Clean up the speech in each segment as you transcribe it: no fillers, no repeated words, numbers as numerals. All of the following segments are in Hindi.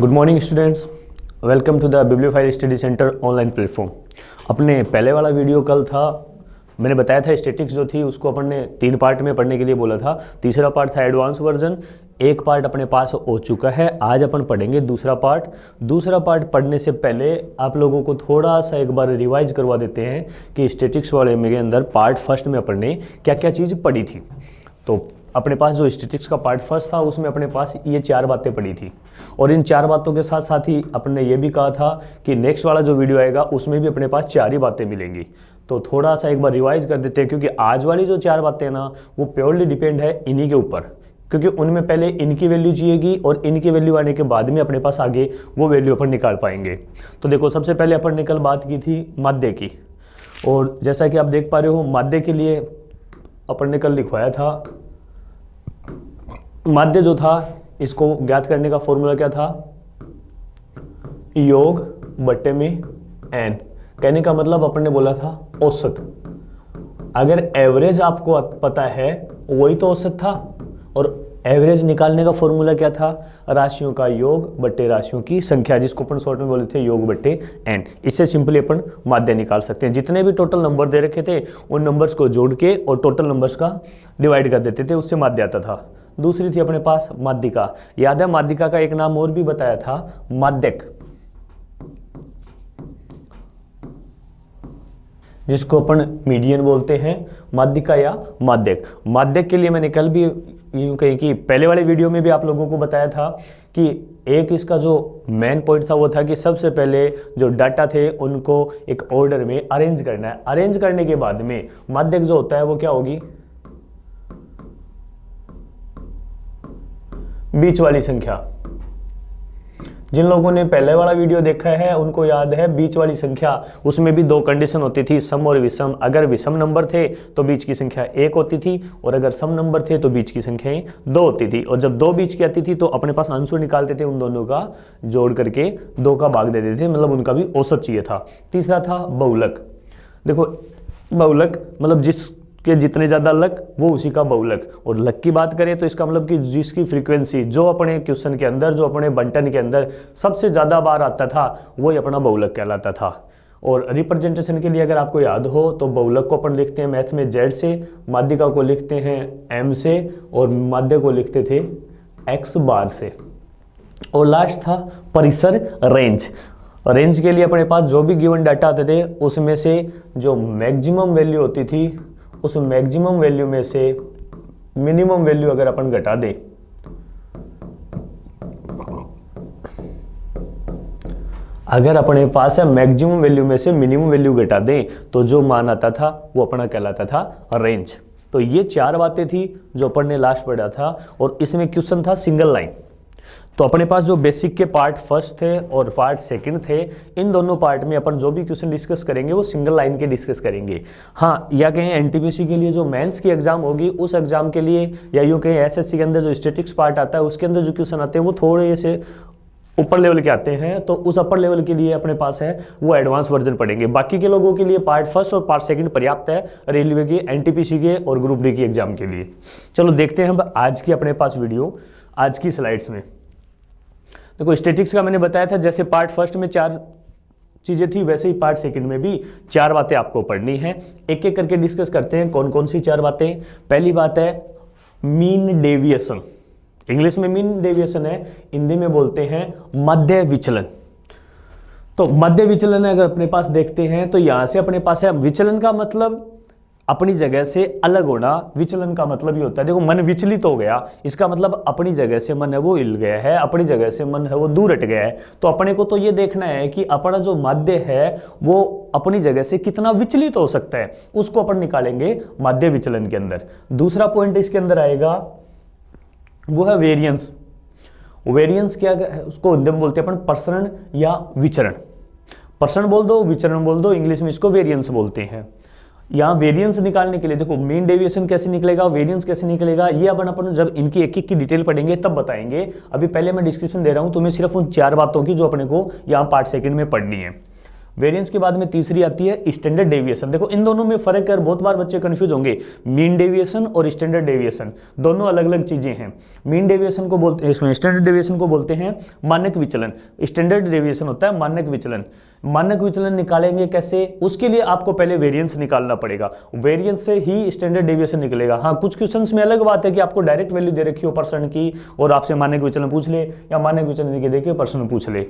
Good morning students, welcome to the Bibliophile Study Centre online platform. अपने पहले वाला वीडियो कल था, मैंने बताया था स्टैटिक्स जो थी उसको अपन ने 3 पार्ट में पढ़ने के लिए बोला था। तीसरा पार्ट था एडवांस वर्जन, एक पार्ट अपने पास हो चुका है। आज अपन पढ़ेंगे दूसरा पार्ट। दूसरा पार्ट पढ़ने से पहले आप लोगों को थोड़ा सा एक बार रिवाइज करवा देते हैं कि स्टैटिक्स वाले मेरे अंदर पार्ट फर्स्ट में अपन ने क्या क्या चीज़ पढ़ी थी। तो अपने पास जो स्टैटिक्स का पार्ट फर्स्ट था उसमें अपने पास ये 4 बातें पड़ी थी, और इन 4 बातों के साथ साथ ही अपन ने ये भी कहा था कि नेक्स्ट वाला जो वीडियो आएगा उसमें भी अपने पास 4 ही बातें मिलेंगी। तो थोड़ा सा एक बार रिवाइज कर देते हैं, क्योंकि आज वाली जो 4 बातें हैं ना वो प्योरली डिपेंड है इन्हीं के ऊपर, क्योंकि उनमें पहले इनकी वैल्यू चाहिएगी और इनकी वैल्यू आने के बाद में अपने पास आगे वो वैल्यू अपन निकाल पाएंगे। तो देखो, सबसे पहले अपन ने कल बात की थी माध्य की, और जैसा कि आप देख पा रहे हो माध्य के लिए अपन ने कल लिखवाया था। माध्य जो था इसको ज्ञात करने का फॉर्मूला क्या था, योग बट्टे में एन। कहने का मतलब अपन ने बोला था औसत। अगर एवरेज आपको पता है वही तो औसत था, और एवरेज निकालने का फॉर्मूला क्या था, राशियों का योग बट्टे राशियों की संख्या, जिसको अपन शॉर्ट में बोले थे योग बट्टे एन। इससे सिंपली अपन माध्य निकाल सकते हैं। जितने भी टोटल नंबर दे रखे थे उन नंबर्स को जोड़ के और टोटल नंबर्स का डिवाइड कर देते थे, उससे माध्य आता था। दूसरी थी अपने पास माध्यिका। याद है माध्यिका का एक नाम और भी बताया था, माध्यक, जिसको अपन मीडियन बोलते हैं, माध्यिका या माध्यक। माध्यक के लिए मैंने कल भी यूं कही कि पहले वाले वीडियो में भी आप लोगों को बताया था कि एक इसका जो मेन पॉइंट था वो था कि सबसे पहले जो डाटा थे उनको एक ऑर्डर में अरेंज करना है। अरेंज करने के बाद में माध्यक जो होता है वो क्या होगी, बीच वाली संख्या। जिन लोगों ने पहले वाला वीडियो देखा है उनको याद है बीच वाली संख्या, उसमें भी 2 कंडीशन होती थी, सम और विषम। अगर विषम नंबर थे तो बीच की संख्या 1 होती थी, और अगर सम नंबर थे तो बीच की संख्याएं 2 होती थी। और जब 2 बीच की आती थी तो अपने पास आंसर निकालते थे, उन दोनों का जोड़ करके 2 का भाग दे देते थे, मतलब उनका भी औसत चाहिए था। तीसरा था बहुलक। देखो, बहुलक मतलब जिसके जितने ज़्यादा लक वो उसी का बहुलक। और लक की बात करें तो इसका मतलब कि जिसकी फ्रीक्वेंसी जो अपने क्वेश्चन के अंदर, जो अपने बंटन के अंदर सबसे ज़्यादा बार आता था वही अपना बहुलक कहलाता था। और रिप्रेजेंटेशन के लिए अगर आपको याद हो तो बहुलक को अपन लिखते हैं मैथ में Z से, माध्यिका को लिखते हैं M से, और माध्य को लिखते थे X बार से। और लास्ट था परिसर, रेंज। रेंज के लिए अपने पास जो भी गिवन डाटा आते थे उसमें से जो मैक्सिमम वैल्यू होती थी उस मैक्सिमम वैल्यू में से मिनिमम वैल्यू अगर अपन घटा दें, अगर अपने पास है मैक्सिमम वैल्यू में से मिनिमम वैल्यू घटा दें तो जो मान आता था वो अपना कहलाता था रेंज। तो ये 4 बातें थी जो अपन ने लास्ट पढ़ा था, और इसमें क्वेश्चन था सिंगल लाइन। तो अपने पास जो बेसिक के पार्ट फर्स्ट थे और पार्ट सेकंड थे, इन दोनों पार्ट में अपन जो भी क्वेश्चन डिस्कस करेंगे वो सिंगल लाइन के डिस्कस करेंगे। हाँ, या कहीं एनटीपीसी के लिए जो मेंस की एग्जाम होगी उस एग्जाम के लिए, या यूँ कहीं एसएससी के अंदर जो स्टैटिक्स पार्ट आता है उसके अंदर जो क्वेश्चन आते हैं वो थोड़े से ऊपर लेवल के आते हैं, तो उस अपर लेवल के लिए अपने पास है वो एडवांस वर्जन पढ़ेंगे। बाकी के लोगों के लिए पार्ट फर्स्ट और पार्ट सेकंड पर्याप्त है रेलवे के, एनटीपीसी के और ग्रुप डी की एग्जाम के लिए। चलो देखते हैं हम आज की अपने पास वीडियो, आज की स्लाइड्स में। देखो, स्टैटिक्स का मैंने बताया था जैसे पार्ट फर्स्ट में 4 चीजें थी वैसे ही पार्ट सेकंड में भी 4 बातें आपको पढ़नी है। एक एक करके डिस्कस करते हैं कौन कौन सी 4 बातें। पहली बात है मीन डेविएशन। इंग्लिश में मीन डेविएशन है, हिंदी में बोलते हैं मध्य विचलन। तो मध्य विचलन अगर अपने पास देखते हैं तो यहां से अपने पास है विचलन का मतलब अपनी जगह से अलग होना। विचलन का मतलब ये होता है, देखो मन विचलित हो गया, इसका मतलब अपनी जगह से मन है वो हिल गया है, अपनी जगह से मन है वो दूर हट गया है। तो अपने को तो ये देखना है कि अपना जो माध्य है वो अपनी जगह से कितना विचलित हो सकता है, उसको अपन निकालेंगे माध्य विचलन के अंदर। दूसरा पॉइंट इसके अंदर आएगा वो है वेरियंस। वेरियंस क्या है, उसको हिंदी में बोलते हैं अपन प्रसरण या विचरण। प्रसरण बोल दो, विचरण बोल दो, इंग्लिश में इसको वेरियंस बोलते हैं। यहाँ वेरिएंस निकालने के लिए देखो मीन डेविएशन कैसे निकलेगा, वेरिएंस कैसे निकलेगा, ये अपन जब इनकी एक एक की डिटेल पढ़ेंगे तब बताएंगे। अभी पहले मैं डिस्क्रिप्शन दे रहा हूँ तुम्हें सिर्फ उन 4 बातों की जो अपने को यहाँ पार्ट सेकंड में पढ़नी है। वेरिएंस के बाद में तीसरी आती है स्टैंडर्ड डेविएशन। देखो इन दोनों में फर्क है, बहुत बार बच्चे कंफ्यूज होंगे। मीन डेविएशन और स्टैंडर्ड डेविएशन दोनों अलग अलग चीजें हैं। मीन डेविएशन को बोलते हैं, इसमें स्टैंडर्ड डेविएशन को बोलते हैं मानक विचलन, स्टैंडर्ड डेविएशन होता है मानक विचलन। मानक विचलन निकालेंगे कैसे, उसके लिए आपको पहले वेरिएंस निकालना पड़ेगा, वेरिएंस से ही स्टैंडर्ड डेविएशन निकलेगा। हाँ, कुछ क्वेश्चंस में अलग बात है कि आपको डायरेक्ट वैल्यू दे रखी हो परसेंट की और आपसे मानक विचलन पूछ ले, या मानक विचलन देके परसेंट पूछ ले।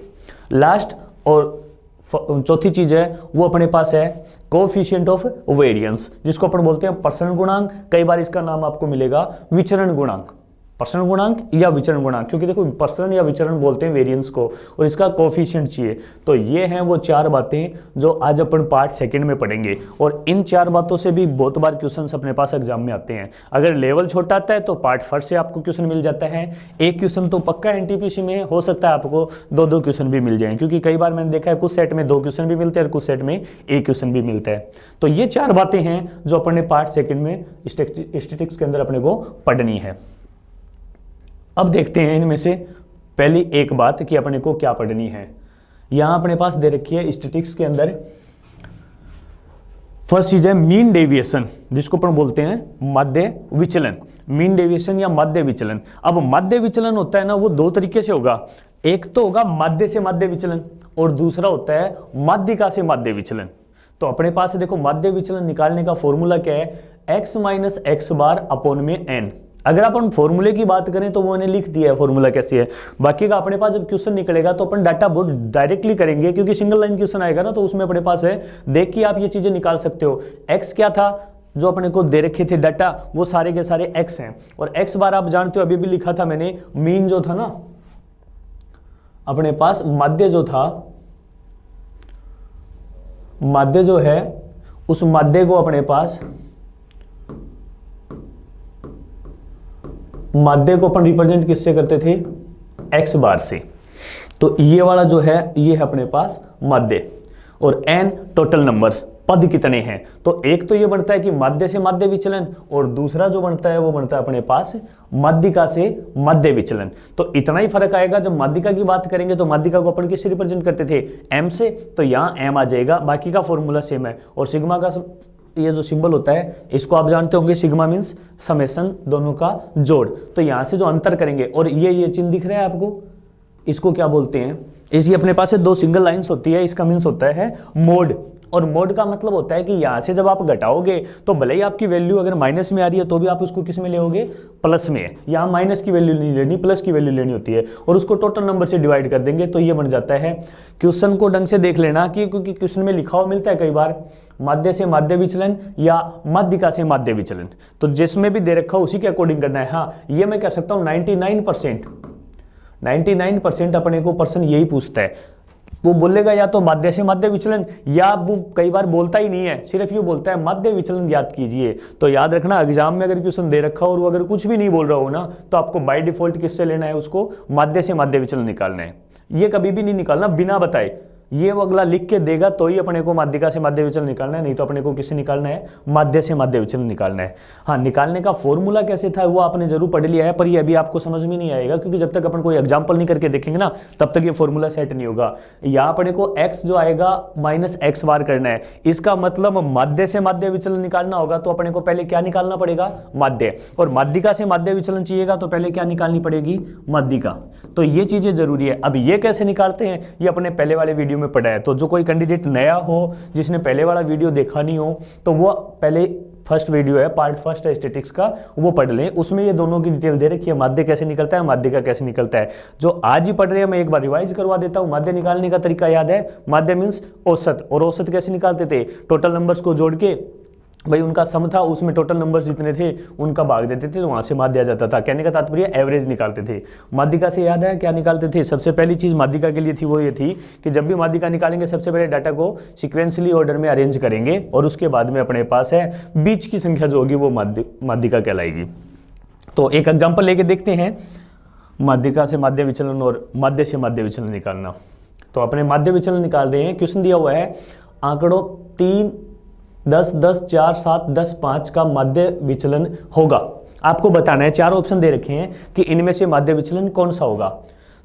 लास्ट और चौथी चीज है वो अपने पास है कोएफिशिएंट ऑफ वेरिएंस, जिसको अपन बोलते हैं परसेंट गुणांक। कई बार इसका नाम आपको मिलेगा विचरण गुणांक, परसेंट गुणांक या विचरण गुणांक, क्योंकि देखो परसेंट या विचरण बोलते हैं वेरिएंस को, और इसका कोएफिशिएंट चाहिए। तो ये हैं वो चार बातें जो आज अपन पार्ट सेकंड में पढ़ेंगे, और इन चार बातों से भी बहुत बार क्वेश्चंस अपने पास एग्जाम में आते हैं। अगर लेवल छोटा आता है तो पार्ट फर्स्ट से आपको क्वेश्चन मिल जाता है, एक क्वेश्चन तो पक्का एनटीपीसी में हो सकता है आपको दो क्वेश्चन भी मिल जाए, क्योंकि कई बार मैंने देखा है कुछ सेट में 2 क्वेश्चन भी मिलते हैं और कुछ सेट में 1 क्वेश्चन भी मिलता है। तो ये चार बातें हैं जो अपने पार्ट सेकंड में स्टैटिस्टिक्स के अंदर अपने को पढ़नी है। अब देखते हैं इनमें से पहली एक बात कि अपने को क्या पढ़नी है। यहां अपने पास दे रखी है स्टैटिस्टिक्स के अंदर फर्स्ट चीज है मीन डेविएशन, जिसको अपन बोलते हैं माध्य विचलन। मीन डेविएशन या माध्य विचलन। अब माध्य विचलन होता है ना, वो 2 तरीके से होगा। एक तो होगा माध्य से माध्य विचलन और दूसरा होता है माध्यिका से माध्य विचलन। तो अपने पास देखो माध्य विचलन निकालने का फॉर्मूला क्या है, x minus x bar upon में n। अगर अपन फॉर्मूले की बात करें तो वो मैंने लिख दिया है फॉर्मूला कैसे है, बाकी का अपने पास जब क्वेश्चन निकलेगा तो अपन डाटा बहुत डायरेक्टली करेंगे, क्योंकि सिंगल लाइन क्वेश्चन आएगा ना, तो उसमें अपने पास है, देख के आप ये चीजें निकाल सकते हो। x क्या था जो अपने को दे रखे थे डाटा, वो सारे के सारे x हैं, और x बार आप जानते हो अभी भी लिखा था मैंने, मीन जो था ना अपने पास, माध्य जो था, माध्य जो है उस माध्य को अपने पास, माध्य को अपन रिप्रेजेंट किससे करते थे, x बार से। तो ये वाला जो है ये है अपने पास माध्य, और n टोटल नंबर्स, पद कितने हैं। तो एक तो ये बनता है कि माध्य से माध्य विचलन, और दूसरा जो बनता है वो बनता है अपने पास माध्यिका से माध्य विचलन। तो इतना ही फर्क आएगा, जब माध्यिका की बात करेंगे तो माध्यिका को अपन किससे रिप्रेजेंट करते थे, m से, तो यहाँ m आ जाएगा, बाकी का फॉर्मूला सेम है। और सिग्मा का ये जो सिंबल होता है इसको आप जानते होंगे, सिग्मा मीन्स समेशन, दोनों का जोड़। तो यहां से जो अंतर करेंगे, और ये चिन्ह दिख रहा है आपको, इसको क्या बोलते हैं, इसी अपने पास 2 सिंगल लाइंस होती है, इसका मीन्स होता है मोड। और मोड का मतलब होता है कि यहां से जब आप घटाओगे तो भले ही आपकी वैल्यू अगर माइनस में आ रही है तो भी आप उसको किस में लेोगे, प्लस में। यहां माइनस की वैल्यू नहीं लेनी, प्लस की वैल्यू लेनी होती है, और उसको टोटल नंबर से डिवाइड कर देंगे तो ये बन जाता है। क्वेश्चन को ढंग से देख लेना, कि क्योंकि क्वेश्चन में लिखा हुआ मिलता है कई बार माध्य से माध्य विचलन या माध्यिका से माध्य विचलन, तो जिसमें भी दे रखा हो उसी के अकॉर्डिंग करना है। हाँ, ये मैं कह सकता हूँ 99% अपने को पर्सन यही पूछता है, वो बोलेगा या तो माध्य से माध्य विचलन, या वो कई बार बोलता ही नहीं है, सिर्फ ये बोलता है माध्य विचलन ज्ञात कीजिए। तो याद रखना, एग्जाम में अगर क्वेश्चन दे रखा हो और वो अगर कुछ भी नहीं बोल रहा हो ना, तो आपको बाय डिफॉल्ट किससे लेना है, उसको माध्य से माध्य विचलन निकालना है। ये कभी भी नहीं निकालना बिना बताए, ये वो अगला लिख के देगा तो ही अपने को माध्यिका से माध्य विचलन निकालना है, नहीं तो अपने को किससे निकालना है, माध्य से माध्य विचलन निकालना है। हाँ, निकालने का फॉर्मूला कैसे था वो आपने जरूर पढ़ लिया है, पर ये अभी आपको समझ में नहीं आएगा, क्योंकि जब तक अपन कोई एग्जाम्पल नहीं करके देखेंगे ना, तब तक ये फॉर्मूला सेट नहीं होगा। यहाँ अपने को x जो आएगा माइनस एक्स बार करना है, इसका मतलब माध्य से माध्य विचलन निकालना होगा, तो अपने को पहले क्या निकालना पड़ेगा, माध्य, और माध्यिका से माध्य विचलन चाहिएगा तो पहले क्या निकालनी पड़ेगी, माध्यिका। तो ये चीजें जरूरी है। अब ये कैसे निकालते हैं ये अपने पहले वाले वीडियो में पढ़ा है, तो जो कोई कैंडिडेट नया हो जिसने पहले वाला वीडियो देखा नहीं हो, तो वो पहले फर्स्ट वीडियो है, पार्ट फर्स्ट है स्टैटिस्टिक्स का, वो पढ़ लें, उसमें ये दोनों की डिटेल दे रखी है, माध्य कैसे निकलता है, माध्यिका कैसे निकलता है। जो आज ही पढ़ रहे हैं मैं एक बार रिवाइज करवा देता हूँ। माध्य निकालने का तरीका याद है, माध्य मीन्स औसत, और औसत कैसे निकालते थे, टोटल नंबर्स को जोड़ के, भाई उनका सम था, उसमें टोटल नंबर्स जितने थे उनका भाग देते थे, तो वहां से माध्य आ जाता था। कहने का तात्पर्य एवरेज निकालते थे। माध्यिका से याद है क्या निकालते थे, सबसे पहली चीज माध्यिका के लिए थी वो ये थी कि जब भी माध्यिका निकालेंगे सबसे पहले डाटा को सिक्वेंसली ऑर्डर में अरेंज करेंगे, और उसके बाद में अपने पास है बीच की संख्या जो होगी वो माध्यिका कहलाएगी। तो एक एग्जाम्पल लेके देखते हैं, माध्यिका से माध्य विचलन और माध्य से माध्य विचलन निकालना। तो अपने माध्य विचलन निकाल रहे हैं, क्वेश्चन दिया हुआ है आंकड़ों 3, 10, 10, 4, 7, 10, 5 का माध्य विचलन होगा। आपको बताना है, 4 ऑप्शन दे रखे हैं कि इनमें से माध्य विचलन कौन सा होगा।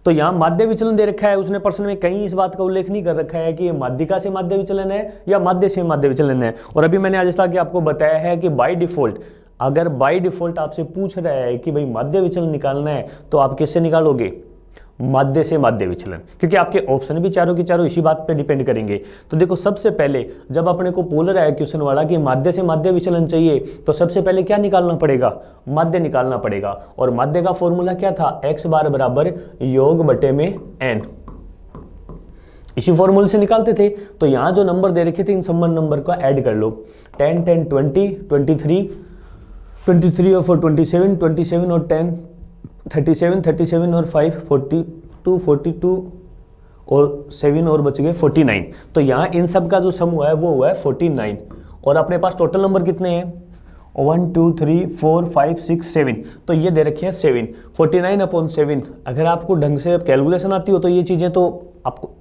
तो यहाँ माध्य विचलन दे रखा है, उसने प्रश्न में कहीं इस बात का उल्लेख नहीं कर रखा है कि ये माध्यिका से माध्य विचलन है या माध्य से माध्य विचलन है। और अभी मैंने आज तक आपको बताया है कि बाय डिफॉल्ट, अगर बाय डिफॉल्ट आपसे पूछ रहा है कि भाई माध्य विचलन निकालना है तो आप किससे निकालोगे, माध्य से माध्य विचलन, क्योंकि आपके ऑप्शन भी चारों के चारों इसी बात पे डिपेंड करेंगे। तो देखो सबसे पहले जब अपने को पोलर आया क्वेश्चन वाला कि माध्य से माध्य विचलन चाहिए तो सबसे पहले क्या निकालना पड़ेगा, माध्य निकालना पड़ेगा। और माध्य का फॉर्मूला क्या था, x बार बराबर योग बटे में n, इसी फॉर्मूले से निकालते थे। तो यहाँ जो नंबर दे रखे थे इन संबंध नंबर का ऐड कर लो, 10 10 20 23 23 और 4 27 27 और 10 37 37 और 5 42 42 और 7 और बच गए 49। तो यहाँ इन सब का जो सम हुआ है वो हुआ है 49। और अपने पास टोटल नंबर कितने हैं, 1 2 3 4 5 6 7, तो ये दे रखे हैं 7। 49/7, अगर आपको ढंग से कैलकुलेशन आती हो तो ये चीज़ें तो आपको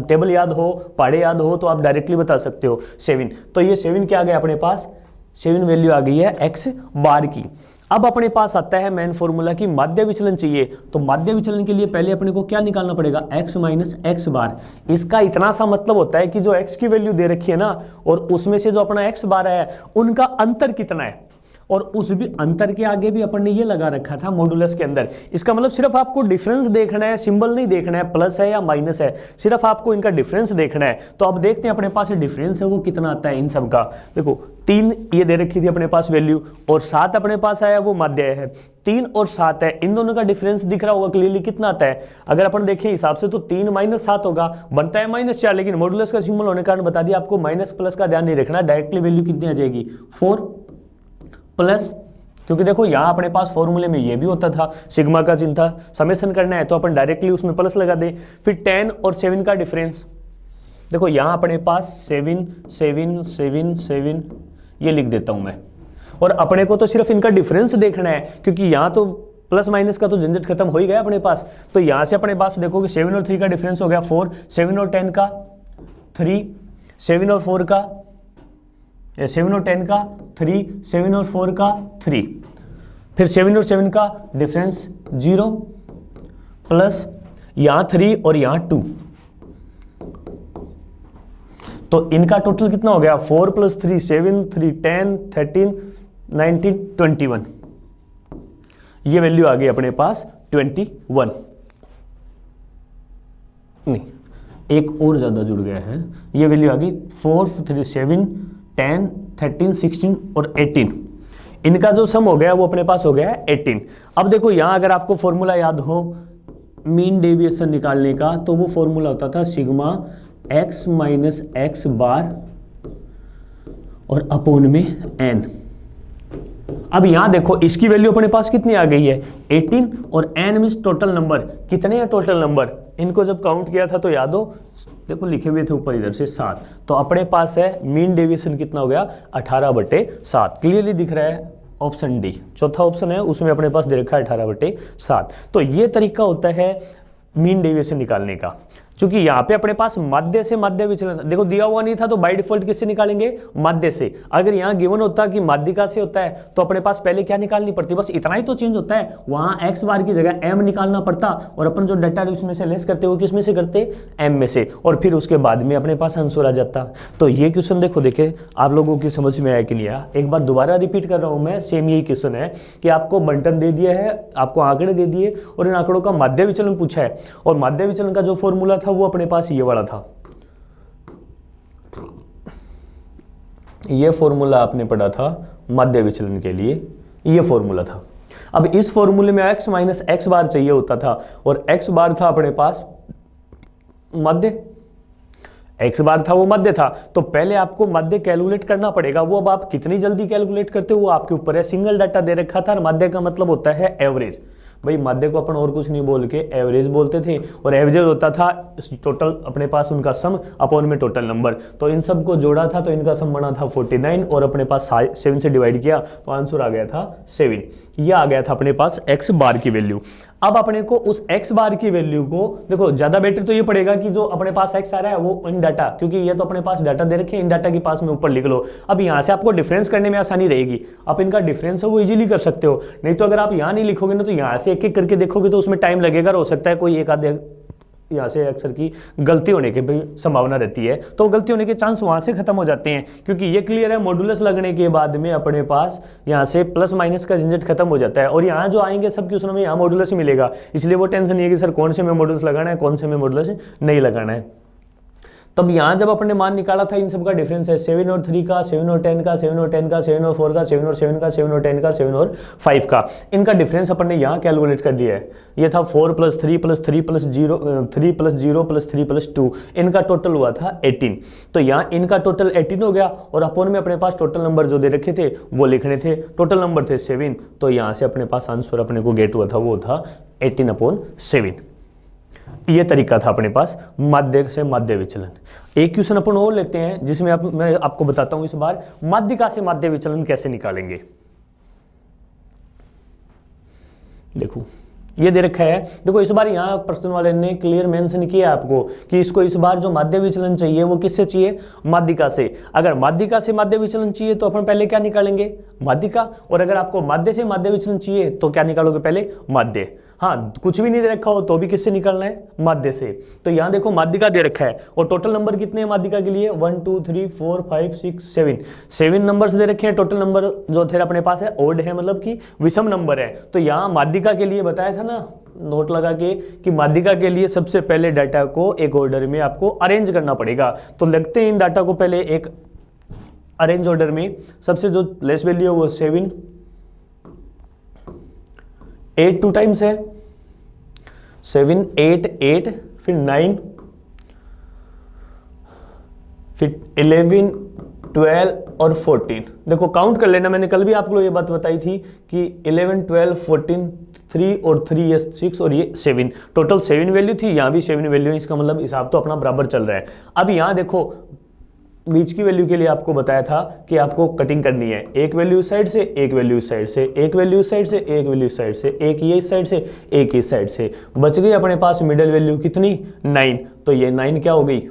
टेबल याद हो, पहाड़े याद हो तो आप डायरेक्टली बता सकते हो 7। तो ये 7 क्या आ गया अपने पास, 7 वैल्यू आ गई है x बार की। अब अपने पास आता है मेन फॉर्मूला की माध्य विचलन चाहिए। तो माध्य विचलन के लिए पहले अपने को क्या निकालना पड़ेगा, x माइनस एक्स बार। इसका इतना सा मतलब होता है कि जो x की वैल्यू दे रखी है ना और उसमें से जो अपना x बार है उनका अंतर कितना है, और उस भी अंतर के आगे भी अपन ने ये लगा रखा था मॉडुलस के अंदर। इसका मतलब सिर्फ आपको डिफरेंस देखना है, सिंबल नहीं देखना है प्लस है या माइनस है, सिर्फ आपको इनका डिफरेंस देखना है। तो अब देखते हैं अपने पास डिफरेंस है वो कितना आता है इन सब का। देखो 3 ये दे रखी थी अपने पास वैल्यू और 7 अपने पास आया वो माध्य है। 3 और 7 है, इन दोनों का डिफरेंस दिख रहा होगा क्लियरली कितना आता है। अगर अपन देखें हिसाब से तो 3 माइनस 7 होगा, बनता है -4, लेकिन मॉडुलस का सिंबल होने के कारण बता दिया आपको माइनस प्लस का ध्यान नहीं रखना, डायरेक्टली वैल्यू कितनी आ जाएगी 4 प्लस, क्योंकि देखो यहाँ अपने पास फॉर्मूले में ये भी होता था सिग्मा का चिन्ह था, समेशन करना है तो अपन डायरेक्टली उसमें प्लस लगा दे। फिर 10 और 7 का डिफरेंस, देखो यहाँ अपने पास 7 7 7 7 ये लिख देता हूं मैं। और अपने को तो सिर्फ इनका डिफरेंस देखना है, क्योंकि यहाँ तो प्लस माइनस का तो झंझट खत्म हो ही गया अपने पास। तो यहाँ से अपने पास देखो कि 7 और 3 का डिफरेंस हो गया 4, 7 और 10 का 3, 7 और 4 का 7 और 10 का 3, 7 और 4 का 3, फिर 7 और 7 का डिफरेंस 0 प्लस यहाँ 3 और यहाँ 2, तो इनका टोटल कितना हो गया 4 + 3 7 3 10 13 19 21, ये वैल्यू आ गई अपने पास 21। नहीं, एक और ज्यादा जुड़ गया है, ये वैल्यू आ गई 4 3 7 10 13 16 और 18, इनका जो सम हो गया वो अपने पास हो गया है 18। अब देखो यहाँ अगर आपको फॉर्मूला याद हो मीन डेविएशन निकालने का, तो वो फॉर्मूला होता था सिग्मा x माइनस एक्स बार और अपोन में n। अब यहां देखो इसकी वैल्यू अपने पास कितनी आ गई है 18, और n मींस टोटल नंबर, कितने हैं टोटल नंबर, इनको जब काउंट किया था तो याद हो, देखो लिखे हुए थे ऊपर इधर से 7, तो अपने पास है मीन डेविएशन कितना हो गया 18/7, क्लियरली दिख रहा है ऑप्शन डी, चौथा ऑप्शन है उसमें अपने पास दे रखा है 18/7। तो ये तरीका होता है मीन डेविएशन निकालने का। चूंकि यहाँ पे अपने पास माध्य से माध्य विचलन, देखो दिया हुआ नहीं था तो बाय डिफॉल्ट किससे निकालेंगे, माध्य से। अगर यहाँ गिवन होता कि माध्यिका से होता है तो अपने पास पहले क्या निकालनी पड़ती, बस इतना ही तो चेंज होता है, वहां एक्स बार की जगह एम निकालना पड़ता, और अपन जो डाटा उसमें से लेस करते वो किसमें से करते, एम में से, और फिर उसके बाद में अपने पास आंसर आ जाता। तो ये क्वेश्चन देखो, देखे आप लोगों की समझ में आया कि नहीं आया, एक बार दोबारा रिपीट कर रहा हूं मैं, सेम यही क्वेश्चन है कि आपको बंटन दे दिया है, आपको आंकड़े दे दिए और इन आंकड़ों का माध्य विचलन पूछा है, और माध्य विचलन का जो फॉर्मूला था वो अपने पास ये वाला था, ये फॉर्मूला आपने पढ़ा था माध्य विचलन के लिए, ये फॉर्मूला था। अब इस फॉर्मूले में x माइनस एक्स बार चाहिए होता था, और x बार था अपने पास मध्य, x बार था वो मध्य था, तो पहले आपको मध्य कैलकुलेट करना पड़ेगा। वो अब आप कितनी जल्दी कैलकुलेट करते हो वो आपके ऊपर है। सिंगल डाटा दे रखा था, और मध्य का मतलब होता है एवरेज। भाई माध्य को अपन और कुछ नहीं बोल के एवरेज बोलते थे, और एवरेज होता था टोटल अपने पास उनका सम अपॉन में टोटल नंबर। तो इन सब को जोड़ा था तो इनका सम बना था 49, और अपने पास 7 से डिवाइड किया तो आंसर आ गया था 7। ये आ गया था अपने पास x बार की वैल्यू। अब अपने को उस x बार की वैल्यू को देखो, ज्यादा बेटर तो ये पड़ेगा कि जो अपने पास x आ रहा है वो इन डाटा, क्योंकि ये तो अपने पास डाटा दे रखे हैं, इन डाटा के पास में ऊपर लिख लो। अब यहाँ से आपको डिफरेंस करने में आसानी रहेगी, आप इनका डिफरेंस है वो इजीली कर सकते हो। नहीं तो अगर आप यहाँ नहीं लिखोगे ना तो यहाँ से एक एक करके देखोगे तो उसमें टाइम लगेगा, और हो सकता है कोई एक आधे यहाँ से अक्सर की गलती होने की भी संभावना रहती है, तो गलती होने के चांस वहाँ से खत्म हो जाते हैं, क्योंकि ये क्लियर है मॉडुलस लगने के बाद में अपने पास यहाँ से प्लस माइनस का झंझट खत्म हो जाता है। और यहाँ जो आएंगे सब क्वेश्चनों में यहाँ मॉडुलस ही मिलेगा, इसलिए वो टेंशन नहीं है कि सर कौन से में मॉडुलस लगाना है, कौन से में मॉडुलस नहीं लगाना है। तब यहाँ जब अपने मान निकाला था इन सब का डिफरेंस है 7 और 3 का, 7 और 10 का, 7 और 10 का, 7 और 4 का, 7 और 7 का, 7 और 10 का, 7 और 5 का, इनका डिफरेंस अपन ने यहाँ कैलकुलेट कर लिया है। ये था 4 + 3 + 3 + 0 3 + 0 + 3 + 2, इनका टोटल हुआ था 18। तो यहाँ इनका टोटल 18 हो गया, और अपन में अपने पास टोटल नंबर जो दे रखे थे वो लिखने थे, टोटल नंबर थे 7। तो यहाँ से अपने पास आंसर अपने को गेट हुआ था वो था 18/7। ये तरीका था अपने पास माध्य से माध्य विचलन। एक क्वेश्चन अपन और लेते हैं जिसमें मैं आपको बताता हूं इस बार माध्यिका से माध्य विचलन कैसे निकालेंगे। देखो ये दे रखा है, देखो इस बार यहाँ प्रश्न वाले ने क्लियर मेंशन किया आपको कि इसको इस बार जो माध्य विचलन चाहिए वो किससे चाहिए, माध्यिका से। अगर माध्यिका से माध्य विचलन चाहिए तो अपन पहले क्या निकालेंगे, माध्यिका, और अगर आपको माध्य से माध्य विचलन चाहिए तो क्या निकालोगे, पहले माध्य। हाँ, कुछ भी नहीं दे रखा हो तो भी किससे निकालना है, माध्य से। तो यहाँ देखो माध्यिका दे रखा है, और टोटल नंबर कितने हैं माध्यिका के लिए, 1 2 3 4 5 6 7 नंबर्स दे रखे हैं। टोटल नंबर जो थे अपने पास है ओड है, मतलब कि विषम नंबर है। तो यहाँ माध्यिका के लिए बताया था ना नोट लगा के कि माध्यिका के लिए सबसे पहले डाटा को एक ऑर्डर में आपको अरेंज करना पड़ेगा। तो लगते हैं इन डाटा को पहले एक अरेंज ऑर्डर में, सबसे जो लेस वैल्यू है वो 7 8 2 टाइम्स है, 7 8 8, फिर 9, फिर 11 12 और 14। देखो काउंट कर लेना, मैंने कल भी आपको ये बात बताई थी कि 11 12 14 3 और 3 ये 6 और ये 7, टोटल 7 वैल्यू थी, यहाँ भी 7 वैल्यू है। इसका मतलब हिसाब तो अपना बराबर चल रहा है। अब यहाँ देखो बीच की वैल्यू के लिए आपको बताया था कि आपको कटिंग करनी है, एक वैल्यू इस साइड से, एक वैल्यू इस साइड से, एक वैल्यू इस साइड से, एक वैल्यू इस साइड से, एक ये इस साइड से, एक इस साइड से। बच गई अपने पास मिडिल वैल्यू कितनी, 9। तो ये 9 क्या हो गई,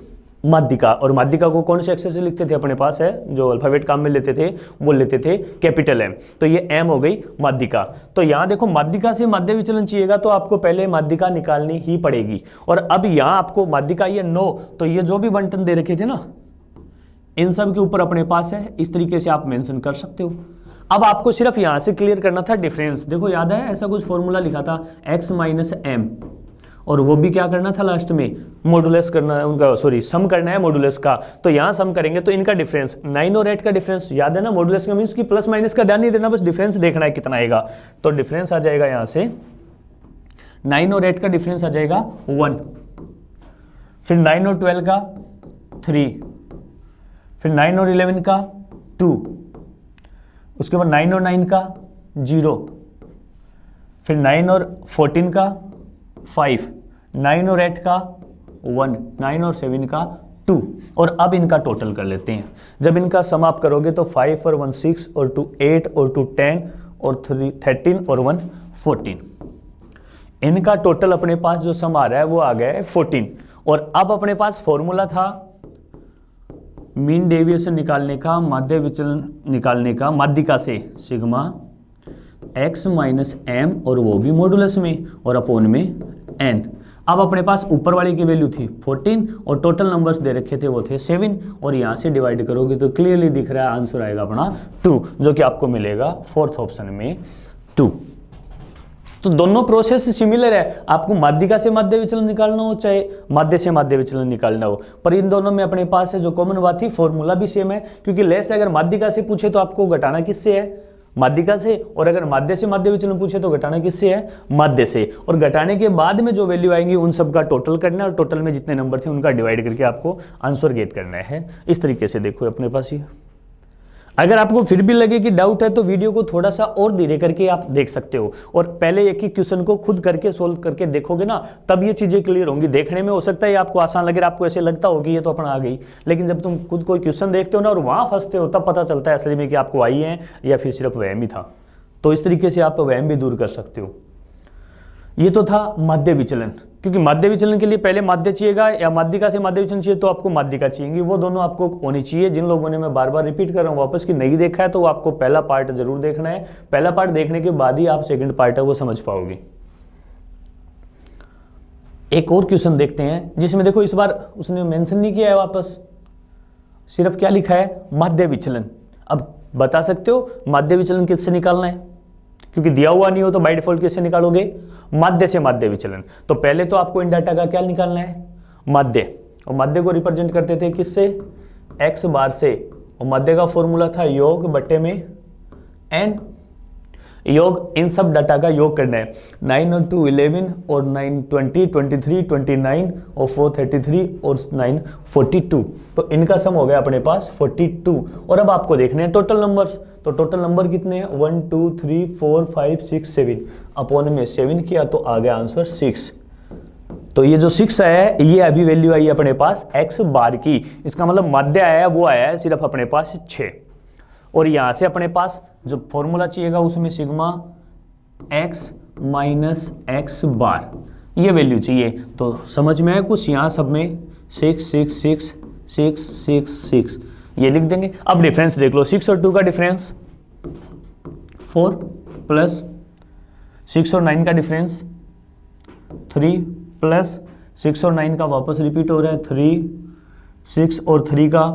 माध्यिका। और माध्यिका को कौन से अक्षर से लिखते थे अपने पास है, जो अल्फाबेट काम में लेते थे वो लेते थे कैपिटल M। तो ये M हो गई माध्यिका। तो यहाँ देखो माध्यिका से माध्य विचलन चाहिएगा तो आपको पहले माध्यिका निकालनी ही पड़ेगी। और अब यहाँ आपको माध्यिका ये 9, तो ये जो भी बंटन दे रखे थे ना इन सब के ऊपर अपने पास है, इस तरीके से आप मेंशन कर सकते हो। अब आपको सिर्फ यहां से क्लियर करना था डिफरेंस। देखो याद है ऐसा कुछ फॉर्मूला लिखा था x - m, और वो भी क्या करना था लास्ट में, मॉडुलस करना है उनका, सॉरी सम करना है मॉडुलस का। तो यहां सम करेंगे तो इनका डिफरेंस 9 और 8 का डिफरेंस याद है ना, मॉडुलस का मींस कि प्लस माइनस का ध्यान नहीं देना, बस डिफरेंस देखना है कितना आएगा। तो डिफरेंस आ जाएगा यहां से 9 और 8 का डिफरेंस आ जाएगा 1, फिर 9 और 12 का 3, फिर 9 और 11 का 2, उसके बाद 9 और 9 का 0, फिर 9 और 14 का 5, 9 और 8 का 1, 9 और 7 का 2। और अब इनका टोटल कर लेते हैं। जब इनका सम आप करोगे तो 5 और 1 6 और 2 8 और 2 10 और 3 13 और 1 14। इनका टोटल अपने पास जो सम आ रहा है वो आ गया है 14। और अब अपने पास फॉर्मूला था मीन डेविएशन निकालने का, माध्य विचलन निकालने का माध्यिका से, सिग्मा x - m, और वो भी मॉडुलस में और अपोन में n। अब अपने पास ऊपर वाले की वैल्यू थी 14 और टोटल नंबर्स दे रखे थे वो थे 7, और यहाँ से डिवाइड करोगे तो क्लियरली दिख रहा है आंसर आएगा अपना 2, जो कि आपको मिलेगा 4th ऑप्शन में 2। तो दोनों प्रोसेस सिमिलर है, आपको माध्यिका से माध्य विचलन निकालना हो चाहे माध्य से माध्य विचलन निकालना हो, पर इन दोनों में अपने पास है जो कॉमन बात थी फॉर्मूला भी सेम है। क्योंकि लेस अगर माध्यिका से पूछे तो आपको घटाना किससे है, माध्यिका से, और अगर माध्य से माध्य विचलन पूछे तो घटाना किससे है, माध्य से। और घटाने के बाद में जो वैल्यू आएंगी उन सब का टोटल करना है, और टोटल में जितने नंबर थे उनका डिवाइड करके आपको आंसर गेट करना है। इस तरीके से देखो अपने पास ये। अगर आपको फिर भी लगे कि डाउट है तो वीडियो को थोड़ा सा और धीरे करके आप देख सकते हो, और पहले एक ही क्वेश्चन को खुद करके सोल्व करके देखोगे ना, तब ये चीजें क्लियर होंगी। देखने में हो सकता है आपको आसान लगे, आपको ऐसे लगता होगी ये तो अपना आ गई, लेकिन जब तुम खुद कोई क्वेश्चन देखते हो ना और वहां फंसते हो तब पता चलता है असली में कि आपको आई है या फिर सिर्फ वहम ही था। तो इस तरीके से आप वहम भी दूर कर सकते हो। ये तो था माध्य विचलन, क्योंकि माध्य विचलन के लिए पहले माध्य चाहिएगा या माध्यिका से माध्य विचलन चाहिए तो आपको माध्यिका चाहिए, वो दोनों आपको होनी चाहिए। जिन लोगों ने, मैं बार बार रिपीट कर रहा हूँ वापस, कि नहीं देखा है तो आपको पहला पार्ट जरूर देखना है। पहला पार्ट देखने के बाद ही आप सेकंड पार्ट है वो समझ पाओगे। एक और क्वेश्चन देखते हैं जिसमें देखो इस बार उसने मेंशन नहीं किया है, वापस सिर्फ क्या लिखा है, माध्य विचलन। अब बता सकते हो माध्य विचलन किससे निकालना है, क्योंकि दिया हुआ नहीं हो तो बाय डिफॉल्ट किससे निकालोगे, माध्य से माध्य विचलन। तो पहले तो आपको इन डाटा का क्या निकालना है, माध्य, और माध्य को रिप्रेजेंट करते थे किससे, x बार से, और माध्य का फॉर्मूला था योग बट्टे में n, योग इन सब डाटा का योग करना है। 9 और 2 11 और 9 20 23 29 और 4 33 और 9 42, तो इनका सम हो गया अपने पास 42। और अब आपको देखने हैं टोटल नंबर्स, तो टोटल नंबर कितने हैं 1 2 3 4 5 6 7, अपॉन में 7 किया तो आ गया आंसर 6। तो ये जो 6 आया है ये अभी वैल्यू आई है अपने पास x बार की, इसका मतलब माध्य आया है वो आया है सिर्फ अपने पास 6। और यहाँ से अपने पास जो फॉर्मूला चाहिएगा उसमें सिग्मा x माइनस एक्स बार ये वैल्यू चाहिए। तो समझ में आया कुछ, यहाँ सब में 6 6 6 6 6 6 ये लिख देंगे। अब डिफरेंस देख लो, 6 और 2 का डिफरेंस 4 प्लस 6 और 9 का डिफरेंस 3 प्लस 6 और 9 का वापस रिपीट हो रहा है 3, 6 और 3 का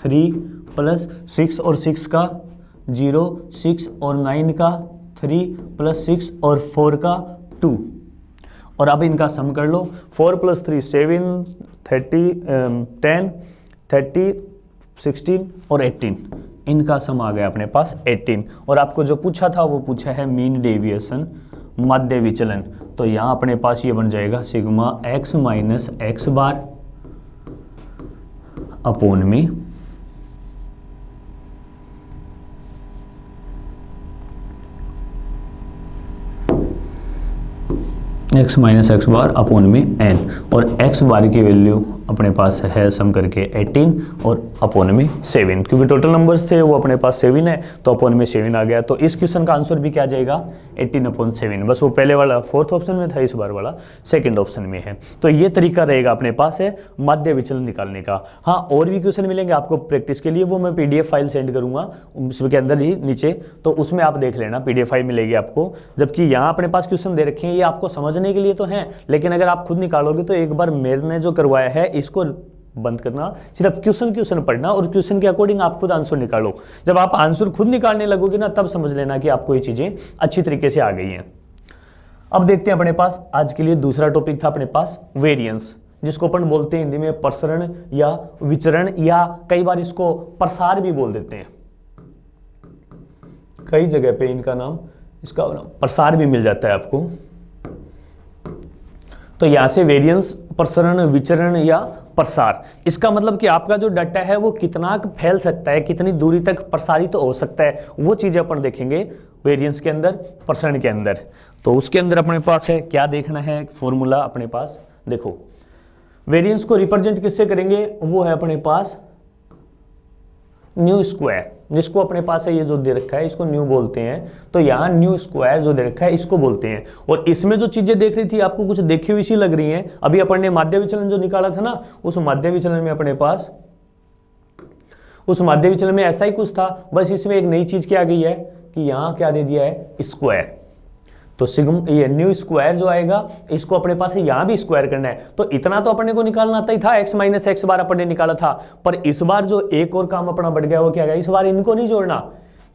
3 प्लस 6 और 6 का 0, 6 और 9 का 3 प्लस 6 और 4 का 2। और अब इनका सम कर लो, 4 प्लस 3 7 30 10 30 16 और 18, इनका सम आ गया अपने पास 18। और आपको जो पूछा था वो पूछा है मीन डेविएशन, माध्य विचलन। तो यहाँ अपने पास ये बन जाएगा sigma x minus x bar upon में x minus x bar upon में n, और x बार की वैल्यू अपने पास है सम करके 18 और अपॉन में 7, क्योंकि टोटल नंबर्स थे वो अपने पास 7 है तो अपॉन में 7 आ गया। तो इस क्वेश्चन का आंसर भी क्या आ जाएगा 18/7, बस वो पहले वाला 4th ऑप्शन में था, इस बार वाला 2nd ऑप्शन में है। तो ये तरीका रहेगा अपने पास है माध्य विचलन निकालने का। हाँ और भी क्वेश्चन मिलेंगे आपको प्रैक्टिस के लिए, वो मैं PDF फाइल सेंड करूंगा उसके अंदर ही नीचे, तो उसमें आप देख लेना, PDF फाइल मिलेगी आपको। जबकि यहाँ अपने पास क्वेश्चन दे रखे हैं ये आपको समझने के लिए तो हैं, लेकिन अगर आप खुद निकालोगे तो एक बार मेरे ने जो करवाया है इसको बंद करना, सिर्फ क्वेश्चन पढ़ना और क्वेश्चन के अकॉर्डिंग आप खुद आंसर निकालो। जब आप आंसर खुद निकालने लगोगे ना तब समझ लेना कि आपको ये चीजें अच्छी तरीके से आ गई हैं। अब देखते हैं अपने पास आज के लिए दूसरा टॉपिक था अपने पास वेरिएंस, जिसको अपन बोलते हैं हिंदी में प्रसरण या विचरण, या कई बार इसको प्रसार भी बोल देते हैं, कई जगह पे इनका नाम, इसका नाम प्रसार भी मिल जाता है आपको। तो यहां से वेरिएंस, प्रसरण, विचरण या प्रसार, इसका मतलब कि आपका जो डाटा है वो कितना फैल सकता है, कितनी दूरी तक प्रसारित हो सकता है, वो चीजें अपन देखेंगे वेरिएंस के अंदर, प्रसरण के अंदर। तो उसके अंदर अपने पास है क्या देखना है, फॉर्मूला अपने पास देखो, वेरिएंस को रिप्रेजेंट किससे करेंगे, वो है अपने पास न्यू स्क्वायर, जिसको अपने पास है ये जो दे रखा है इसको न्यू बोलते हैं। तो यहाँ न्यू स्क्वायर जो दे रखा है इसको बोलते हैं। और इसमें जो चीजें देख रही थी आपको कुछ देखी हुई सी लग रही हैं, अभी अपन ने माध्य विचलन जो निकाला था ना, उस माध्य विचलन में अपने पास, उस माध्य विचलन में ऐसा ही कुछ था, बस इसमें एक नई चीज क्या आ गई है कि यहाँ क्या दे दिया है स्क्वायर। तो सिग्मा ये न्यू स्क्वायर जो आएगा इसको अपने पास है यहाँ भी स्क्वायर करना है। तो इतना तो अपने को निकालना आता ही था, x माइनस एक्स बार अपन ने निकाला था, पर इस बार जो एक और काम अपना बढ़ गया वो क्या गया, इस बार इनको नहीं जोड़ना,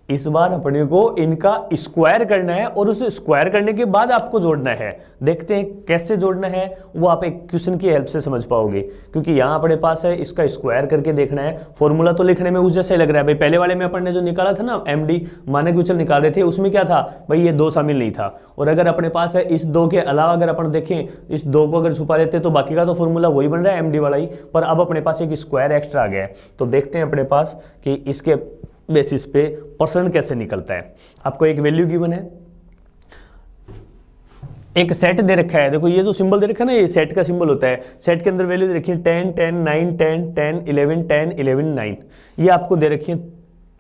इस बार अपने को इनका स्क्वायर करना है और उसे स्क्वायर करने के बाद आपको जोड़ना है। देखते हैं कैसे जोड़ना है, वो आप एक क्वेश्चन की हेल्प से समझ पाओगे, क्योंकि यहाँ अपने पास है इसका स्क्वायर करके देखना है। फॉर्मूला तो लिखने में उस जैसे लग रहा है भाई, पहले वाले में अपन ने जो निकाला था ना MD मानक विचलन निकाल रहे थे, उसमें क्या था भाई ये 2 शामिल नहीं था। और अगर अपने पास है इस 2 के अलावा अगर अपन देखें, इस 2 को अगर छुपा लेते तो बाकी का तो फॉर्मूला वही बन रहा है MD वाला ही, पर अब अपने पास एक स्क्वायर एक्स्ट्रा आ गया है। तो देखते हैं अपने पास कि इसके बेसिस पे प्रसरण कैसे निकलता है। आपको एक वैल्यू गिवन है, एक सेट दे रखा है, देखो ये जो सिंबल दे रखा है ना, ये सेट का सिंबल होता है। सेट के अंदर वैल्यू दे रखी है 10 10 9 10 10 11 10 11 9, ये आपको दे रखी है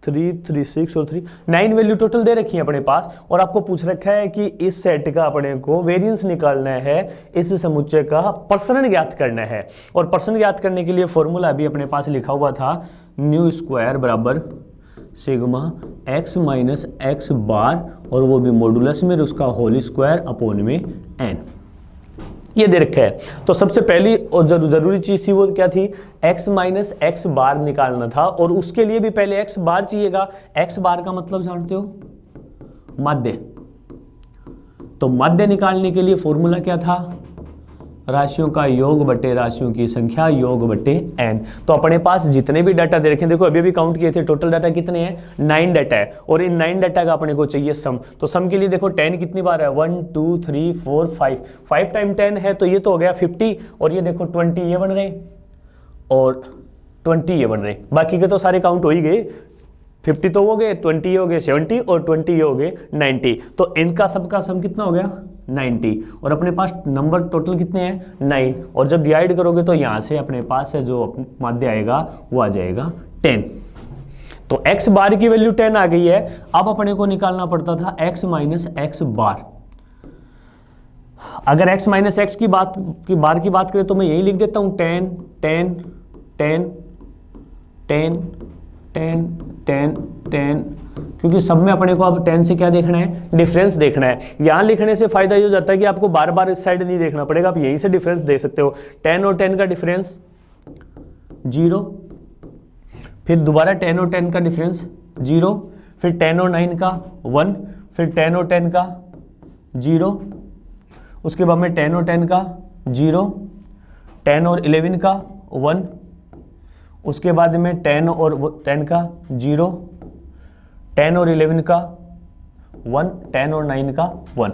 3 3 6 और 3 9 वैल्यू टोटल दे रखी है अपने पास, और आपको पूछ रखा है कि इस सेट का अपने को वेरिएंस निकालना है, इस समुच्चय का पर्सन ज्ञात करना है। और पर्सन ज्ञात करने के लिए फॉर्मूला भी अपने पास लिखा हुआ था, न्यू स्क्वायर बराबर सिग्मा एक्स माइनस एक्स बार, और वो भी मॉडुलस में उसका होल स्क्वायर अपॉन में एन, ये दे रखा है। तो सबसे पहली और जरूरी चीज थी वो क्या थी, x माइनस एक्स बार निकालना था, और उसके लिए भी पहले x बार चाहिएगा। x बार का मतलब जानते हो, माध्य। तो माध्य निकालने के लिए फॉर्मूला क्या था, राशियों का योग बटे राशियों की संख्या योग बटे n। तो अपने पास जितने भी डाटा दे रखे हैं, देखो अभी अभी काउंट किए थे, टोटल डाटा कितने हैं, 9 डाटा है, और इन 9 डाटा का अपने को चाहिए सम। तो सम के लिए देखो 10 कितनी बार है, 1 2 3 4 5, 5 टाइम 10 है, तो ये तो हो गया 50, और ये देखो 20 ये बन रहे और 20 ये बन रहे, बाकी के तो सारे काउंट हो ही गए। 50 तो हो गए, 20 ये हो गए 70, और 20 ये हो गए 90। तो इनका सबका सम कितना हो गया 90, और अपने पास नंबर टोटल कितने हैं 9, और जब डिवाइड करोगे तो यहाँ से अपने पास है जो माध्य आएगा वो आ जाएगा 10। तो x बार की वैल्यू 10 आ गई है। अब अपने को निकालना पड़ता था x माइनस एक्स बार। अगर x माइनस एक्स की बार की बात करें तो मैं यही लिख देता हूं 10 10 10 10 10 10 10, क्योंकि सब में अपने को अब 10 से क्या देखना है, डिफरेंस देखना है। यहां लिखने से फायदा ये हो जाता है कि आपको बार बार इस साइड नहीं देखना पड़ेगा, आप यहीं से डिफरेंस दे सकते हो। 10 और 10 का डिफरेंस 0, फिर दोबारा 10 और 10 का डिफरेंस 0, फिर 10 और 9 का 1, फिर 10 और 10 का 0, उसके बाद में 10 और 10 का 0, 10 और 11 का 1, उसके बाद में 10 और 10 का 0, 10 और 11 का 1, 10 और 9 का 1।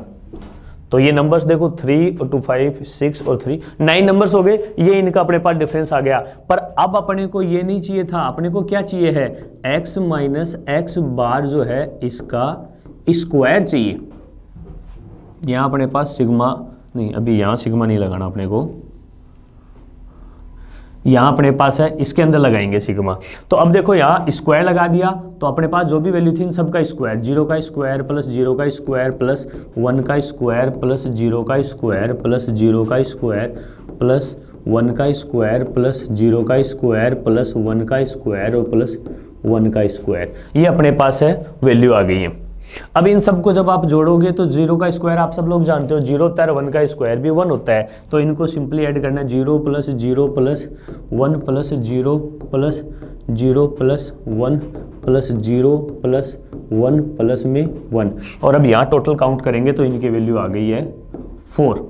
तो ये नंबर्स देखो 3 और 2 5 6 और 3 9 नंबर्स हो गए, ये इनका अपने पास डिफरेंस आ गया। पर अब अपने को ये नहीं चाहिए था, अपने को क्या चाहिए है, x माइनस एक्स बार जो है इसका स्क्वायर चाहिए। यहाँ अपने पास सिग्मा नहीं, अभी यहाँ सिग्मा नहीं लगाना अपने को, यहाँ अपने पास है इसके अंदर लगाएंगे सिग्मा। तो अब देखो यहाँ स्क्वायर लगा दिया, तो अपने पास जो भी वैल्यू थी इन सबका स्क्वायर, 0 का स्क्वायर प्लस 0 का स्क्वायर प्लस 1 का स्क्वायर प्लस 0 का स्क्वायर प्लस 0 का स्क्वायर प्लस 1 का स्क्वायर प्लस 0 का स्क्वायर प्लस 1 का स्क्वायर और प्लस 1 का स्क्वायर, ये अपने पास है वैल्यू आ गई है। अब इन सबको जब आप जोड़ोगे तो 0 का स्क्वायर आप सब लोग जानते हो 0 होता है, 1 का स्क्वायर भी 1 होता है, तो इनको सिंपली ऐड करना है 0 plus 0 plus 1 plus 0 plus 0 plus 1 plus 0 plus 1 plus में 1, और अब यहाँ टोटल काउंट करेंगे तो इनकी वैल्यू आ गई है 4।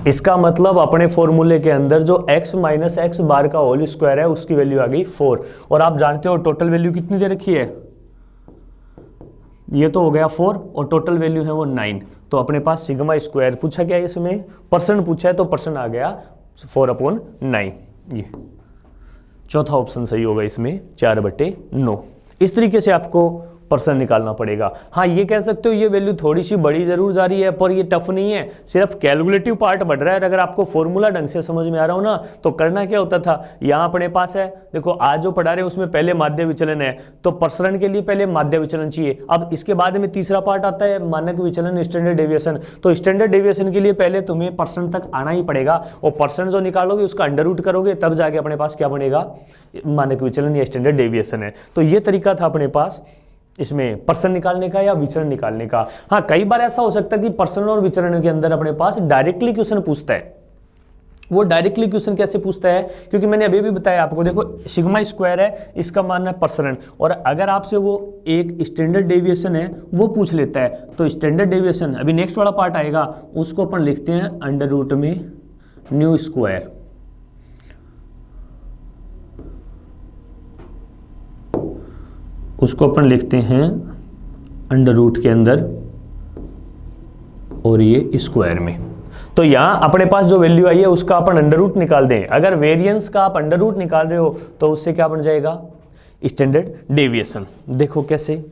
इसका मतलब अपने फॉर्मूले के अंदर जो x माइनस एक्स बार का होल स्क्वायर है उसकी वैल्यू आ गई 4, और आप जानते हो टोटल वैल्यू कितनी दे रखी है, ये तो हो गया 4 और टोटल वैल्यू है वो 9। तो अपने पास सिग्मा स्क्वायर पूछा गया, इसमें परसेंट पूछा है तो परसेंट आ गया 4/9। ये चौथा ऑप्शन सही होगा इसमें 4/9। इस तरीके से आपको परसेंट निकालना पड़ेगा। हाँ, ये कह सकते हो ये वैल्यू थोड़ी सी बड़ी जरूर जा रही है, पर ये टफ नहीं है, सिर्फ कैलकुलेटिव पार्ट बढ़ रहा है। अगर आपको फॉर्मूला ढंग से समझ में आ रहा हो ना, तो करना क्या होता था, यहाँ अपने पास है देखो आज जो पढ़ा रहे हैं उसमें पहले माध्य विचलन है, तो प्रसरण के लिए पहले माध्य विचलन चाहिए। अब इसके बाद में तीसरा पार्ट आता है मानक विचलन, स्टैंडर्ड डेविएशन। तो स्टैंडर्ड डेविएशन के लिए पहले तुम्हें परसेंट तक आना ही पड़ेगा, और परसेंट जो निकालोगे उसका अंडर रूट करोगे, तब जाके अपने पास क्या बनेगा, मानक विचलन या स्टैंडर्ड डेविएशन है। तो ये तरीका था अपने पास इसमें परसेंट निकालने का या विचरण निकालने का। हाँ, कई बार ऐसा हो सकता है कि परसेंट और विचरण के अंदर अपने पास डायरेक्टली क्वेश्चन पूछता है। वो डायरेक्टली क्वेश्चन कैसे पूछता है, क्योंकि मैंने अभी भी बताया आपको, देखो सिग्मा स्क्वायर है, इसका मान है परसेंट, और अगर आपसे वो एक स्टैंडर्ड डेविएशन है वो पूछ लेता है, तो स्टैंडर्ड डेविएशन अभी नेक्स्ट वाला पार्ट आएगा, उसको अपन लिखते हैं अंडर रूट में न्यू स्क्वायर। उसको अपन लिखते हैं अंडर रूट के अंदर और ये स्क्वायर में। तो यहां अपने पास जो वैल्यू आई है उसका अपन अंडर रूट निकाल दें। अगर वेरिएंस का आप अंडर रूट निकाल रहे हो तो उससे क्या बन जाएगा, स्टैंडर्ड डेविएशन। देखो कैसे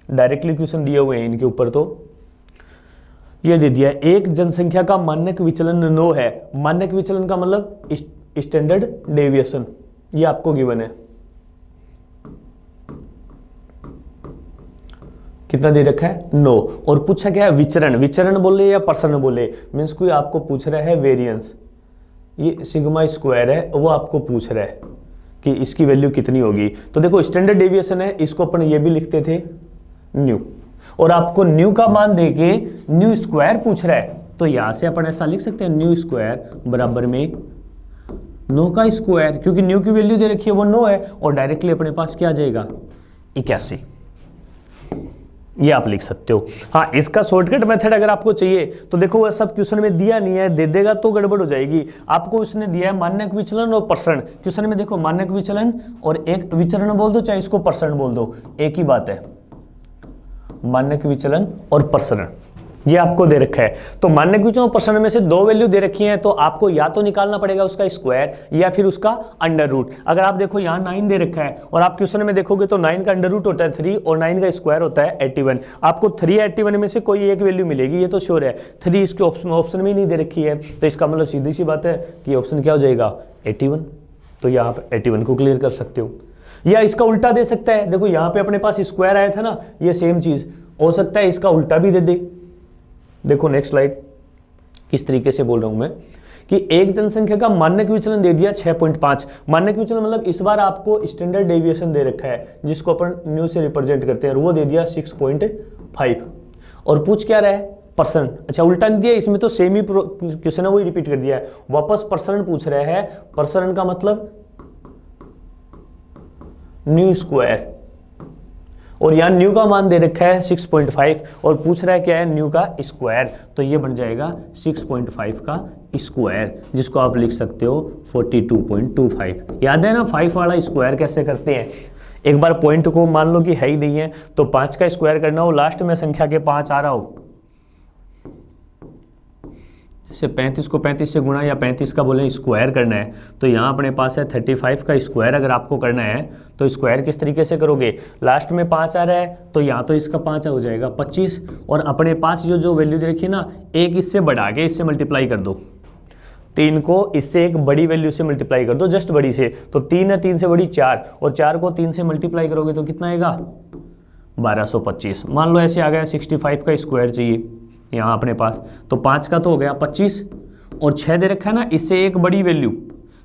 डायरेक्टली क्वेश्चन दिए हुए हैं इनके ऊपर, तो ये दे दिया एक जनसंख्या का मानक विचलन 9 है। मानक विचलन का मतलब स्टैंडर्ड डेविएशन, ये आपको गिवन है। कितना दे रखा है 9। और पूछा क्या है विचरण, विचरण बोले या प्रसरण बोले, मीन्स कोई आपको पूछ रहा है वेरिएंस, ये सिग्मा स्क्वायर है वो आपको पूछ रहा है कि इसकी वैल्यू कितनी होगी। तो देखो स्टैंडर्ड डेविएशन है, इसको अपन ये भी लिखते थे न्यू, और आपको न्यू का मान देके न्यू स्क्वायर पूछ रहा है, तो यहां से अपन ऐसा लिख सकते हैं न्यू स्क्वायर बराबर में 9 का स्क्वायर, क्योंकि न्यू की वैल्यू दे रखी है वो 9 है, और डायरेक्टली अपने पास क्या आ जाएगा 81, ये आप लिख सकते हो। हाँ, इसका शॉर्टकट मेथड अगर आपको चाहिए तो देखो वह सब क्वेश्चन में दिया नहीं है, दे देगा तो गड़बड़ हो जाएगी। आपको उसने दिया है मानक विचलन और प्रसरण, क्वेश्चन में देखो मानक विचलन और एक विचरण बोल दो चाहे इसको प्रसरण बोल दो, एक ही बात है, मानक विचलन और प्रसरण ये आपको दे रखा है। तो मानक विचलन और प्रसरण में से 2 वैल्यू दे रखी हैं, तो आपको या तो निकालना पड़ेगा उसका स्क्वायर या फिर उसका अंडर रूट। अगर आप देखो यहाँ 9 दे रखा है और आप क्वेश्चन में देखोगे तो 9 का अंडर रूट होता है 3 और 9 का स्क्वायर होता है 81। आपको 3 81 में से कोई एक वैल्यू मिलेगी, ये तो श्योर है। 3 इसके ऑप्शन में नहीं दे रखी है, तो इसका मतलब सीधी सी बात है कि ऑप्शन क्या हो जाएगा 81। तो यहाँ आप 81 को क्लियर कर सकते हो। या इसका उल्टा दे सकता है, देखो यहाँ पे अपने पास स्क्वायर आया था ना, ये सेम चीज हो सकता है इसका उल्टा भी दे दे। देखो नेक्स्ट स्लाइड, किस तरीके से बोल रहा हूं मैं कि एक जनसंख्या का मानक विचलन दे दिया 6.5। मानक विचलन मतलब इस बार आपको स्टैंडर्ड डेविएशन दे रखा है जिसको अपन न्यू से रिप्रेजेंट करते हैं, और वो दे दिया 6.5। और पूछ क्या रहा है प्रसरण, अच्छा उल्टा नहीं दिया, इसमें तो सेम ही क्वेश्चन है वही रिपीट कर दिया है, वापस प्रसरण पूछ रहा है। प्रसरण का मतलब न्यू स्क्वायर, और यहाँ न्यू का मान दे रखा है 6.5 और पूछ रहा है क्या है न्यू का स्क्वायर, तो ये बन जाएगा 6.5 का स्क्वायर, जिसको आप लिख सकते हो 42.25। याद है ना 5 वाला स्क्वायर कैसे करते हैं, एक बार पॉइंट को मान लो कि है ही नहीं है तो 5 का स्क्वायर करना हो, लास्ट में संख्या के 5 आ रहा हो, जैसे 35 को 35 से गुणा या 35 का बोले स्क्वायर करना है, तो यहाँ अपने पास है 35 का स्क्वायर अगर आपको करना है तो स्क्वायर किस तरीके से करोगे, लास्ट में 5 आ रहा है तो यहाँ तो इसका 5 हो जाएगा 25, और अपने पास जो वैल्यू दे रखी है ना, एक इससे बढ़ा के इससे मल्टीप्लाई कर दो, 3 को इससे एक बड़ी वैल्यू से मल्टीप्लाई कर दो, जस्ट बड़ी से, तो 3 है 3 से बड़ी 4, और 4 को 3 से मल्टीप्लाई करोगे तो कितना आएगा 1225। मान लो ऐसे आ गया 65 का स्क्वायर चाहिए यहाँ अपने पास, तो 5 का तो हो गया 25, और 6 दे रखा है ना, इससे एक बड़ी वैल्यू,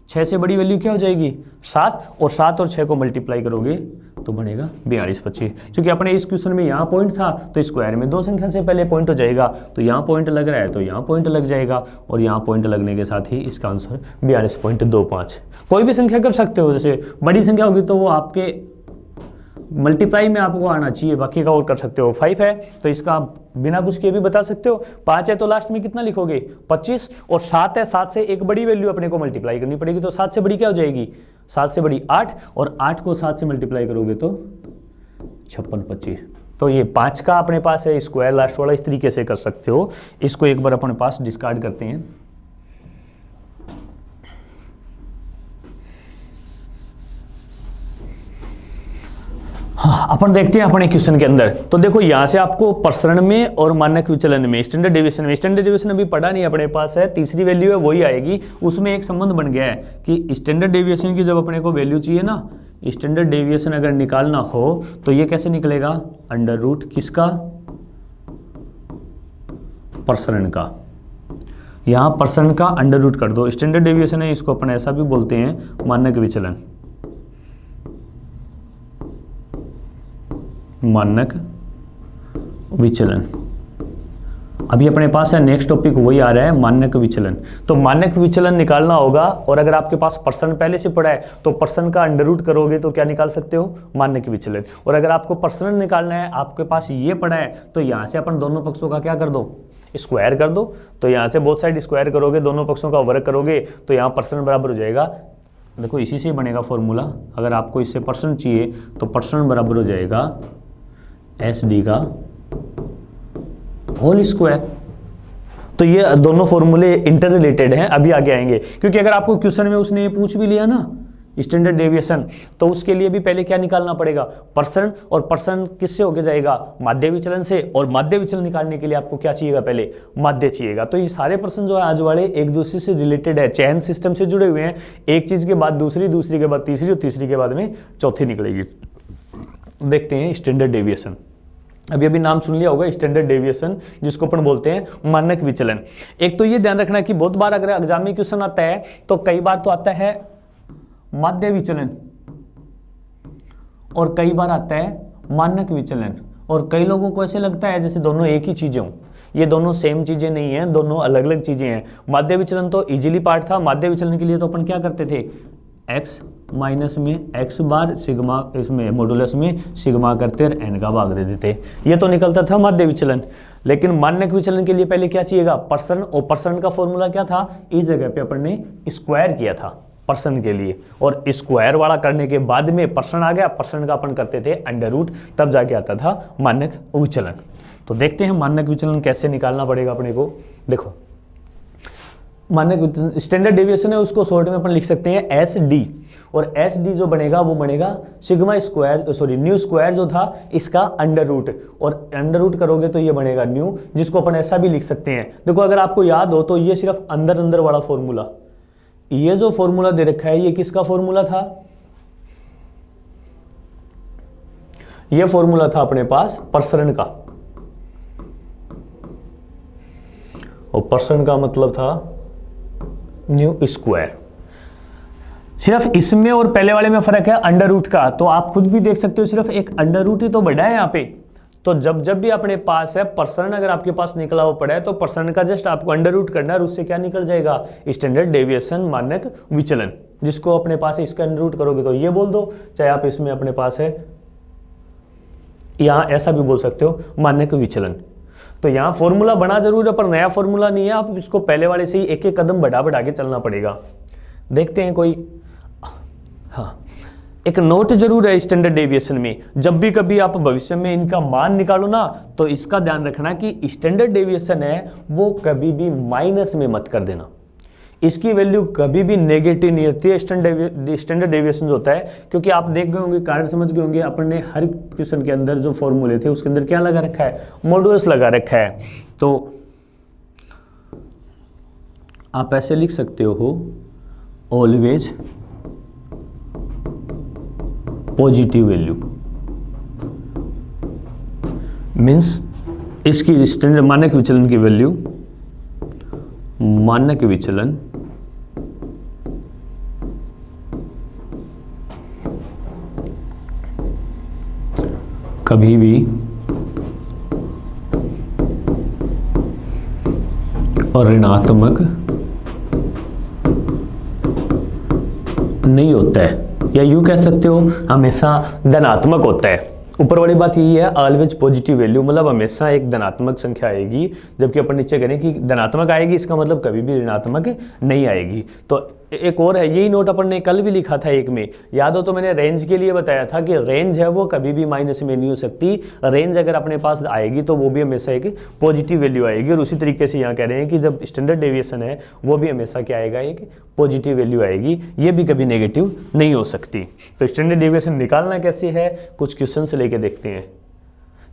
6 से बड़ी वैल्यू क्या हो जाएगी 7, और 7 और 6 को मल्टीप्लाई करोगे तो बनेगा 4225। क्योंकि अपने इस क्वेश्चन में यहाँ पॉइंट था तो स्क्वायर में 2 संख्या से पहले पॉइंट हो जाएगा, तो यहाँ पॉइंट लग रहा है तो यहाँ पॉइंट लग जाएगा, और यहाँ पॉइंट लगने के साथ ही इसका आंसर 42.25। कोई भी संख्या कर सकते हो, जैसे बड़ी संख्या होगी तो वो आपके मल्टीप्लाई में आपको आना चाहिए, बाकी का और कर सकते हो। 5 है तो इसका बिना कुछ किए भी बता सकते हो, 5 है तो लास्ट में कितना लिखोगे 25, और 7 है, 7 से एक बड़ी वैल्यू अपने को मल्टीप्लाई करनी पड़ेगी, तो 7 से बड़ी क्या हो जाएगी 7 से बड़ी 8, और 8 को 7 से मल्टीप्लाई करोगे तो 5625। तो ये 5 का अपने पास है स्क्वायर लास्ट वाला, इस तरीके से कर सकते हो। इसको एक बार अपने पास डिस्कार्ड करते हैं। हाँ, अपन देखते हैं अपने क्वेश्चन के अंदर, तो देखो यहाँ से आपको प्रसरण में और मानक विचलन में, स्टैंडर्ड डेविएशन में, स्टैंडर्ड डेविएशन अभी पढ़ा नहीं अपने पास है, तीसरी वैल्यू है वही आएगी, उसमें एक संबंध बन गया है कि स्टैंडर्ड डेविएशन की जब अपने को वैल्यू चाहिए ना, स्टैंडर्ड डेविएशन अगर निकालना हो तो ये कैसे निकलेगा, अंडर रूट किसका, प्रसरण का। यहाँ प्रसरण का अंडर रूट कर दो, स्टैंडर्ड डेविएशन है, इसको अपन ऐसा भी बोलते हैं मानक विचलन, मानक विचलन। अभी अपने पास है नेक्स्ट टॉपिक वही आ रहा है मानक विचलन। तो मानक विचलन निकालना होगा, और अगर आपके पास प्रसरण पहले से पड़ा है तो प्रसरण का अंडर रूट करोगे तो क्या निकाल सकते हो, मानक विचलन। और अगर आपको प्रसरण निकालना है, आपके पास ये पड़ा है, तो यहाँ से अपन दोनों पक्षों का क्या कर दो, स्क्वायर कर दो। तो यहाँ से बोथ साइड स्क्वायर करोगे, दोनों पक्षों का वर्ग करोगे, तो यहाँ प्रसरण बराबर हो जाएगा, देखो इसी से बनेगा फॉर्मूला, अगर आपको इससे प्रसरण चाहिए तो प्रसरण बराबर हो जाएगा SD का होल स्क्वायर। तो ये दोनों फॉर्मूले इंटर रिलेटेड हैं, अभी आगे आएंगे, क्योंकि अगर आपको क्वेश्चन में उसने ये पूछ भी लिया ना स्टैंडर्ड डेविएशन, तो उसके लिए भी पहले क्या निकालना पड़ेगा, प्रसरण, और प्रसरण किससे होके जाएगा, माध्य विचलन से, और माध्य विचलन निकालने के लिए आपको क्या चाहिएगा, पहले माध्य चाहिएगा। तो ये सारे प्रश्न जो है आज वाले एक दूसरे से रिलेटेड है, चयन सिस्टम से जुड़े हुए हैं, एक चीज के बाद दूसरी, दूसरी के बाद तीसरी, और तीसरी के बाद में चौथी निकलेगी। देखते हैं स्टैंडर्ड डेविएशन। अभी अभी नाम सुन लिया होगा स्टैंडर्ड डेविएशन, जिसको अपन बोलते हैं मानक विचलन। एक तो ये ध्यान रखना कि बहुत बार अगर एग्जाम में क्वेश्चन आता है तो कई बार तो आता है माध्य विचलन और कई बार आता है मानक विचलन, और कई लोगों को ऐसे लगता है जैसे दोनों एक ही चीजें हों। ये दोनों सेम चीजें नहीं हैं, दोनों अलग अलग चीजें हैं। माध्य विचलन तो इजीली पार्ट था। माध्य विचलन के लिए तो अपन क्या करते थे, x माइनस में x बार सिग्मा, इसमें मॉडुलस में सिग्मा करते और n का भाग दे देते, ये तो निकलता था माध्य विचलन। लेकिन मानक विचलन के लिए पहले क्या चाहिएगा, परसेंट, और परसेंट का फॉर्मूला क्या था, इस जगह पे अपन ने स्क्वायर किया था परसेंट के लिए, और स्क्वायर वाला करने के बाद में परसेंट आ गया, परसेंट का अपन करते थे अंडर रूट, तब जाके आता था मानक विचलन। तो देखते हैं मानक विचलन कैसे निकालना पड़ेगा अपने को। देखो मानक स्टैंडर्ड डेविएशन है, उसको शॉर्ट में अपन लिख सकते हैं एस डी, और एस डी जो बनेगा वो बनेगा sigma square, sorry new square जो था इसका अंडर रूट, और अंडर रूट करोगे तो ये बनेगा न्यू, जिसको अपन ऐसा भी लिख सकते हैं। देखो अगर आपको याद हो तो ये सिर्फ अंदर अंदर वाला फॉर्मूला, ये जो फॉर्मूला दे रखा है ये किसका फॉर्मूला था, ये फॉर्मूला था अपने पास परसेंट का, और परसेंट का मतलब था न्यू स्क्वायर। सिर्फ इसमें और पहले वाले में फर्क है अंडर रूट का, तो आप खुद भी देख सकते हो सिर्फ एक अंडर रूट ही तो बढ़ा है यहाँ पे। तो जब जब भी अपने पास है परसेंट, अगर आपके पास निकला हुआ पड़ा है तो परसेंट का जस्ट आपको अंडर रूट करना है, और उससे क्या निकल जाएगा, स्टैंडर्ड डेविएशन मानक विचलन, जिसको अपने पास है इसका अंडर रूट करोगे तो ये बोल दो, चाहे आप इसमें अपने पास है यहाँ ऐसा भी बोल सकते हो मानक विचलन। तो यहाँ फॉर्मूला बना जरूर है पर नया फॉर्मूला नहीं है, आप इसको पहले वाले से ही एक एक कदम बढ़ा बढ़ा के चलना पड़ेगा। देखते हैं कोई, हाँ एक नोट जरूर है स्टैंडर्ड डेविएशन में, जब भी कभी आप भविष्य में इनका मान निकालो ना तो इसका ध्यान रखना कि स्टैंडर्ड डेविएशन है वो कभी भी माइनस में मत कर देना, इसकी वैल्यू कभी भी नेगेटिव नहीं होती है स्टैंडर्ड डेविएशन जो होता है, क्योंकि आप देख गए होंगे, कारण समझ गए होंगे, अपन ने हर क्वेश्चन के अंदर जो फॉर्मूले थे उसके अंदर क्या लगा रखा है, मॉडुलस लगा रखा है। तो आप ऐसे लिख सकते हो ऑलवेज पॉजिटिव वैल्यू, मीन्स इसकी स्टैंडर्ड मानक विचलन की वैल्यू, मानक विचलन कभी भी ऋणात्मक नहीं होता है, या यूं कह सकते हो हमेशा धनात्मक होता है। ऊपर वाली बात यही है ऑलवेज पॉजिटिव वैल्यू, मतलब हमेशा एक धनात्मक संख्या आएगी, जबकि अपन नीचे करें कि धनात्मक आएगी, इसका मतलब कभी भी ऋणात्मक नहीं आएगी। तो एक और है, यही नोट अपन ने कल भी लिखा था एक में, याद हो तो मैंने रेंज के लिए बताया था कि रेंज है वो कभी भी माइनस में नहीं हो सकती, रेंज अगर अपने पास आएगी तो वो भी हमेशा एक पॉजिटिव वैल्यू आएगी। और उसी तरीके से यहाँ कह रहे हैं कि जब स्टैंडर्ड डेविएशन है वो भी हमेशा क्या आएगा, एक पॉजिटिव वैल्यू आएगी, ये भी कभी नेगेटिव नहीं हो सकती। तो स्टैंडर्ड डेविएशन निकालना कैसे है, कुछ क्वेश्चन से लेके देखते हैं।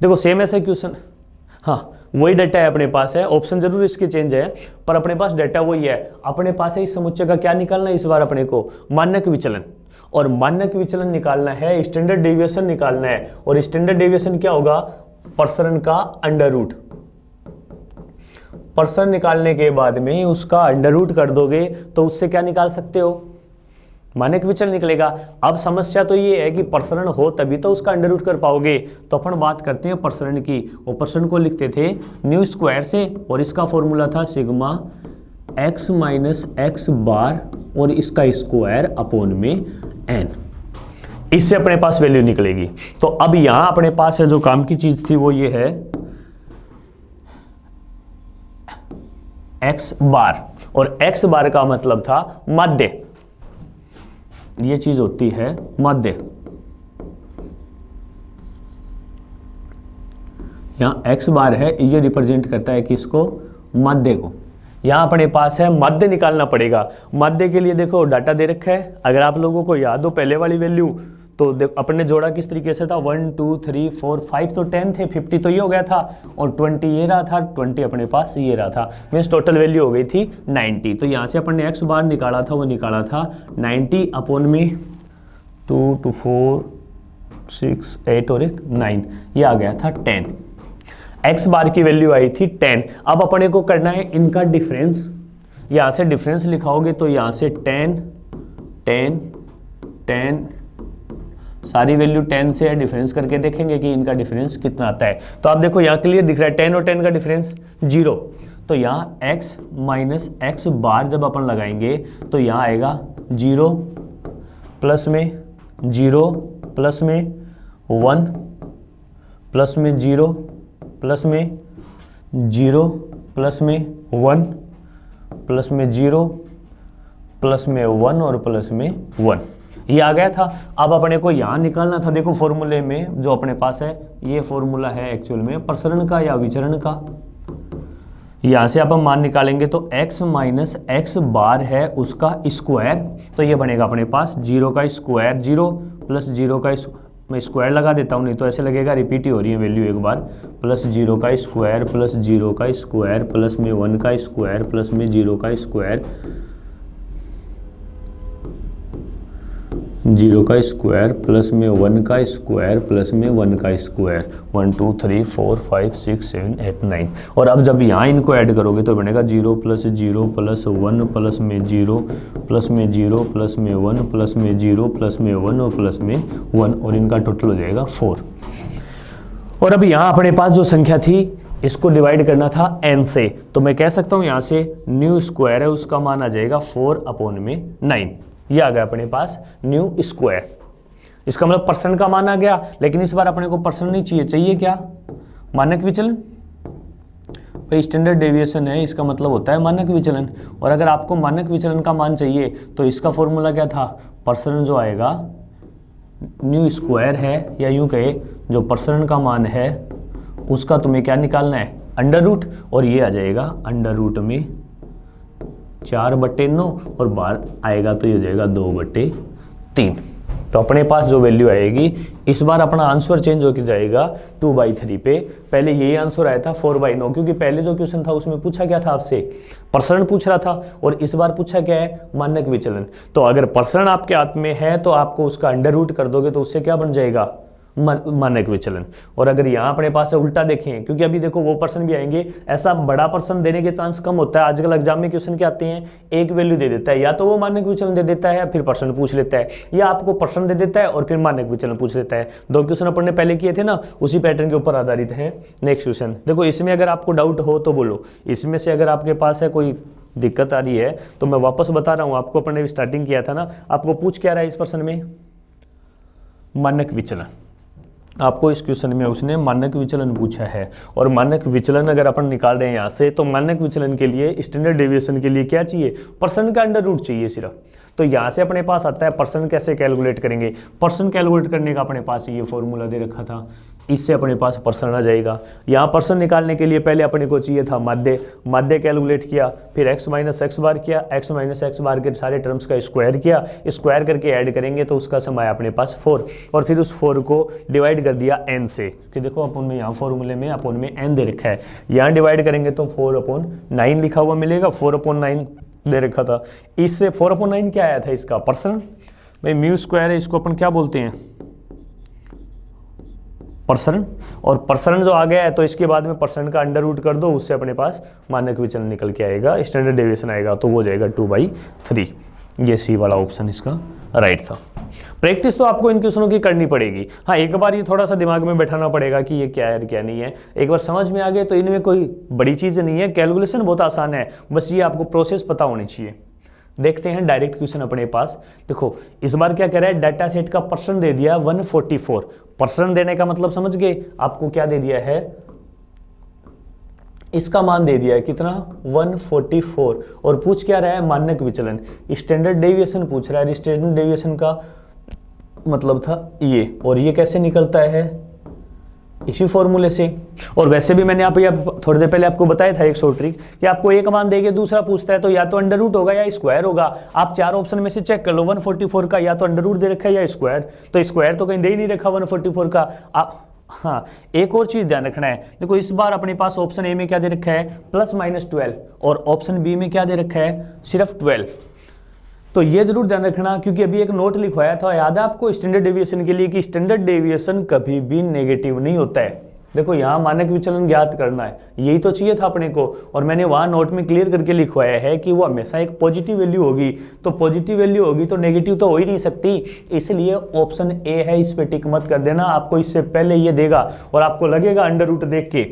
देखो सेम ऐसा क्वेश्चन, हाँ वही डाटा है अपने पास है, ऑप्शन जरूर इसके चेंज है पर अपने पास डाटा वही है। अपने पास है इस समुच्चय का क्या निकालना है इस बार अपने को, मानक विचलन, और मानक विचलन निकालना है, स्टैंडर्ड डेविएशन निकालना है, और स्टैंडर्ड डेविएशन क्या होगा, परसेंट का अंडर रूट। परसेंट निकालने के बाद में उसका अंडर रूट कर दोगे तो उससे क्या निकाल सकते हो, मानक विचलन निकलेगा। अब समस्या तो ये है कि परसेंट हो तभी तो उसका अंडर रूट कर पाओगे, तो अपन बात करते हैं परसेंट की, और परसेंट को लिखते थे न्यू स्क्वायर से, और इसका फॉर्मूला था सिग्मा x माइनस एक्स बार और इसका स्क्वायर अपॉन में n, इससे अपने पास वैल्यू निकलेगी। तो अब यहां अपने पास है जो काम की चीज थी वो ये है x बार, और x बार का मतलब था माध्य, ये चीज होती है माध्य। यहां x बार है, ये रिप्रेजेंट करता है किसको, माध्य को। यहां अपने पास है माध्य निकालना पड़ेगा। माध्य के लिए देखो डाटा दे रखा है, अगर आप लोगों को याद हो पहले वाली वैल्यू तो अपन ने जोड़ा किस तरीके से था, 1 2 3 4 5 तो 10 थे, 50 तो ये हो गया था, और 20 ये रहा था, 20 अपने पास ये रहा था, मीन्स टोटल वैल्यू हो गई थी 90। तो यहाँ से अपन ने x बार निकाला था, वो निकाला था 90 अपॉन में 2 to 4 6, 8 और एक 9, ये आ गया था 10। एक्स बार की वैल्यू आई थी 10। अब अपने को करना है इनका डिफरेंस। यहाँ से डिफरेंस लिखाओगे तो यहाँ से 10, 10, 10, सारी वैल्यू 10 से है, डिफरेंस करके देखेंगे कि इनका डिफरेंस कितना आता है। तो आप देखो यहाँ क्लियर दिख रहा है 10 और 10 का डिफरेंस 0। तो यहाँ x माइनस एक्स बार जब अपन लगाएंगे तो यहाँ आएगा 0 प्लस में 0 प्लस में 1 प्लस में 0 प्लस में 0 प्लस में 1 प्लस में 0 प्लस में 1 और प्लस में 1, ये आ गया था। अब अपने को यहाँ निकालना था, देखो फॉर्मूले में जो अपने पास है ये फॉर्मूला है एक्चुअल में प्रसरण का या विचरण का। यहाँ से आप हम मान निकालेंगे तो x माइनस एक्स बार है उसका स्क्वायर, तो ये बनेगा अपने पास 0 का स्क्वायर, 0 प्लस 0 का मैं स्क्वायर लगा देता हूँ, नहीं तो ऐसे लगेगा रिपीट ही हो रही है वैल्यू एक बार, प्लस 0 का स्क्वायर प्लस 0 का स्क्वायर प्लस में 1 का स्क्वायर प्लस में 0 का स्क्वायर, 0 का स्क्वायर प्लस में 1 का स्क्वायर प्लस में 1 का स्क्वायर, 1 2 3 4 5 6 7 8 9। और अब जब यहाँ इनको ऐड करोगे तो बनेगा 0 प्लस 0 प्लस 1 प्लस में 0 प्लस में 0 प्लस में 1 प्लस में 0 प्लस में 1 और प्लस में 1, और इनका टोटल हो जाएगा 4। और अब यहाँ अपने पास जो संख्या थी इसको डिवाइड करना था n से, तो मैं कह सकता हूँ यहाँ से न्यू स्क्वायर है उसका मान आ जाएगा 4/9, ये आ गया अपने पास न्यू स्क्वायर। इसका मतलब परसेंट का मान आ गया, लेकिन इस बार अपने को परसेंट नहीं चाहिए, चाहिए क्या, मानक विचलन। भाई स्टैंडर्ड डेविएशन है, इसका मतलब होता है मानक विचलन, और अगर आपको मानक विचलन का मान चाहिए तो इसका फॉर्मूला क्या था, परसेंट जो आएगा न्यू स्क्वायर है, या यूं कहे जो परसेंट का मान है उसका तुम्हें क्या निकालना है, अंडर रूट, और ये आ जाएगा अंडर रूट में 4/9 और बाहर आएगा तो ये हो जाएगा 2/3। तो अपने पास जो वैल्यू आएगी इस बार अपना आंसर चेंज होकर जाएगा 2/3 पे। पहले यही आंसर आया था 4/9, क्योंकि पहले जो क्वेश्चन था उसमें पूछा क्या था आपसे, परसेंट पूछ रहा था, और इस बार पूछा क्या है, मानक विचलन। तो अगर परसेंट आपके हाथ में है तो आपको उसका अंडर रूट कर दोगे तो उससे क्या बन जाएगा, मानक विचलन। और अगर यहाँ अपने पास उल्टा देखें, क्योंकि अभी देखो वो पर्सन भी आएंगे, ऐसा बड़ा पर्सन देने के चांस कम होता है। आजकल एग्जाम में क्वेश्चन क्या आते हैं, एक वैल्यू दे देता है, या तो वो मानक विचलन दे देता है फिर पर्सन पूछ लेता है, या आपको पर्सन दे देता है और फिर मानक विचलन पूछ लेता है। 2 क्वेश्चन अपन ने पहले किए थे ना, उसी पैटर्न के ऊपर आधारित है नेक्स्ट क्वेश्चन। देखो इसमें अगर आपको डाउट हो तो बोलो, इसमें से अगर आपके पास है कोई दिक्कत आ रही है तो मैं वापस बता रहा हूँ आपको, अपन ने स्टार्टिंग किया था ना, आपको पूछ क्या रहा है इस पर्सन में, मानक विचलन। आपको इस क्वेश्चन में उसने मानक विचलन पूछा है, और मानक विचलन अगर अपन निकाल रहे हैं यहाँ से, तो मानक विचलन के लिए स्टैंडर्ड डेविएशन के लिए क्या चाहिए, परसेंट का अंडर रूट चाहिए सिर्फ। तो यहाँ से अपने पास आता है परसेंट कैसे कैलकुलेट करेंगे, परसेंट कैलकुलेट करने का अपने पास ये फॉर्मूला दे रखा था, इससे अपने पास परसेंट आ जाएगा। यहाँ परसेंट निकालने के लिए पहले अपने को चाहिए था माध्य कैलकुलेट किया, फिर x माइनस एक्स बार किया, x माइनस एक्स बार के सारे टर्म्स का स्क्वायर किया, स्क्वायर करके ऐड करेंगे तो उसका सम आया अपने पास 4, और फिर उस 4 को डिवाइड कर दिया n से, कि देखो अपन में यहाँ फॉर्मूले में अपन में n दे रखा है, यहाँ डिवाइड करेंगे तो 4/9 लिखा हुआ मिलेगा, 4/9 दे रखा था। इससे 4/9 क्या आया था, इसका परसेंट, भाई म्यू स्क्वायर है, इसको अपन क्या बोलते हैं, परसेंट, और परसेंट जो आ गया है तो इसके बाद में परसेंट का अंडर रूट कर दो, उससे अपने पास मानक विचलन निकल के आएगा, स्टैंडर्ड डेविएशन आएगा, तो वो जाएगा 2/3। ये सी वाला ऑप्शन इसका राइट था। प्रैक्टिस तो आपको इन क्वेश्चनों की करनी पड़ेगी, हाँ एक बार ये थोड़ा सा दिमाग में बैठाना पड़ेगा कि ये क्या है क्या नहीं है। एक बार समझ में आ गए तो इनमें कोई बड़ी चीज़ नहीं है, कैलकुलेशन बहुत आसान है, बस ये आपको प्रोसेस पता होनी चाहिए। देखते हैं डायरेक्ट क्वेश्चन अपने पास। देखो इस बार क्या कह रहा है, डाटा सेट का परसेंट दे दिया 144, परसेंट देने का मतलब समझ गए, आपको क्या दे दिया है, इसका मान दे दिया है कितना, 144, और पूछ क्या रहा है, मानक विचलन, स्टैंडर्ड डेविएशन पूछ रहा है। स्टैंडर्ड डेविएशन का मतलब था ये, और ये कैसे निकलता है, इसी फॉर्मूले से। और वैसे भी मैंने आप थोड़ी देर पहले आपको बताया था एक शॉर्ट ट्रिक, कि आपको एक मान देके दूसरा पूछता है तो या तो अंडर रूट होगा या स्क्वायर होगा। आप 4 ऑप्शन में से चेक कर लो, 144 का या तो अंडर रूट दे रखा है या स्क्वायर, तो स्क्वायर तो कहीं दे ही नहीं रखा 144 का। हाँ एक और चीज ध्यान रखना है, देखो इस बार अपने पास ऑप्शन ए में क्या दे रखा है, +-12, और ऑप्शन बी में क्या दे रखा है, सिर्फ 12। तो ये जरूर ध्यान रखना, क्योंकि अभी एक नोट लिखवाया था, याद है आपको, स्टैंडर्ड डेविएशन के लिए, कि स्टैंडर्ड डेविएशन कभी भी नेगेटिव नहीं होता है। देखो यहाँ मानक विचलन ज्ञात करना है, यही तो चाहिए था अपने को, और मैंने वहाँ नोट में क्लियर करके लिखवाया है कि वो हमेशा एक पॉजिटिव वैल्यू होगी। तो पॉजिटिव वैल्यू होगी तो नेगेटिव तो हो ही नहीं सकती, इसलिए ऑप्शन ए है, इस पे टिक मत कर देना। आपको इससे पहले ये देगा और आपको लगेगा अंडर रूट देख के,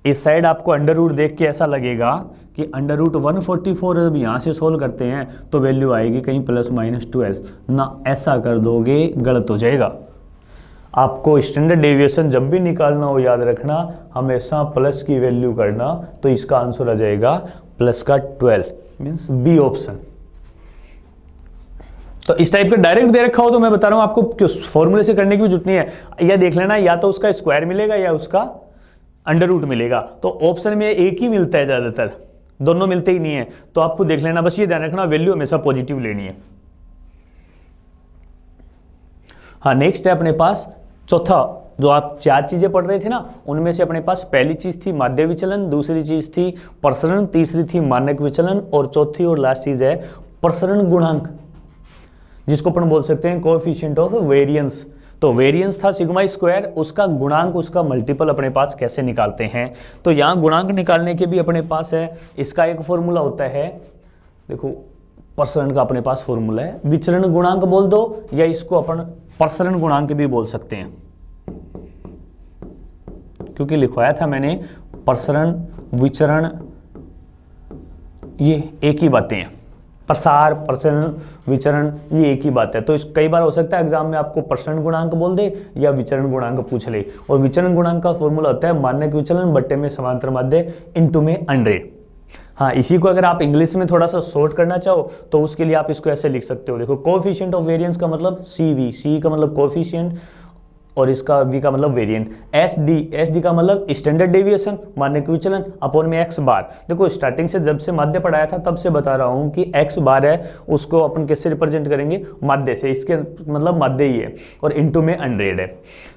इस साइड आपको अंडर रूट देख के ऐसा लगेगा कि अंडर रूट 144 जब यहाँ से सोल्व करते हैं तो वैल्यू आएगी कहीं +-12 ना, ऐसा कर दोगे गलत हो जाएगा। आपको स्टैंडर्ड डेविएशन जब भी निकालना हो, याद रखना हमेशा प्लस की वैल्यू करना, तो इसका आंसर आ जाएगा +12, मीन्स बी ऑप्शन। तो इस टाइप का डायरेक्ट दे रखा हो तो मैं बता रहा हूं आपको, क्यों फॉर्मूले से करने की भी जरूरत नहीं है, यह देख लेना या तो उसका स्क्वायर मिलेगा या उसका अंडर रूट मिलेगा। तो ऑप्शन में एक ही मिलता है, ज्यादातर दोनों मिलते ही नहीं है, तो आपको देख लेना, बस ये ध्यान रखना वैल्यू हमेशा पॉजिटिव लेनी है। हाँ, नेक्स्ट है अपने पास चौथा, जो आप 4 चीजें पढ़ रहे थे ना, उनमें से अपने पास पहली चीज थी माध्य विचलन, दूसरी चीज थी प्रसरण, तीसरी थी मानक विचलन, और चौथी और लास्ट चीज है प्रसरण गुणांक, जिसको अपन बोल सकते हैं कोएफिशिएंट ऑफ वेरिएंस। तो वेरिएंस था सिग्मा स्क्वायर, उसका गुणांक, उसका मल्टीपल अपने पास कैसे निकालते हैं। तो यहाँ गुणांक निकालने के भी अपने पास है, इसका एक फॉर्मूला होता है, देखो प्रसरण का अपने पास फॉर्मूला है, विचरण गुणांक बोल दो या इसको अपन प्रसरण गुणांक भी बोल सकते हैं, क्योंकि लिखवाया था मैंने प्रसरण विचरण ये एक ही बातें हैं, प्रसार प्रसरण विचरण ये एक ही बात है। तो इस कई बार हो सकता है एग्जाम में आपको प्रसरण गुणांक बोल दे या विचरण गुणांक पूछ ले, और विचरण गुणांक का फॉर्मूला होता है मानक विचलन बट्टे में समांतर माध्य इनटू में 100। हाँ, इसी को अगर आप इंग्लिश में थोड़ा सा शॉर्ट करना चाहो तो उसके लिए आप इसको ऐसे लिख सकते हो, देखो कोएफिशिएंट ऑफ वेरिएंस का मतलब CV, C का मतलब कोएफिशिएंट और इसका V का मतलब वेरिएंट, SD का मतलब स्टैंडर्ड डेविएशन मानक विचलन अपॉन में x बार। देखो स्टार्टिंग से जब से माध्य पढ़ाया था तब से बता रहा हूँ कि x बार है, उसको अपन कैसे रिप्रेजेंट करेंगे, माध्य से, इसके मतलब माध्य ही है, और इनटू में 100 है।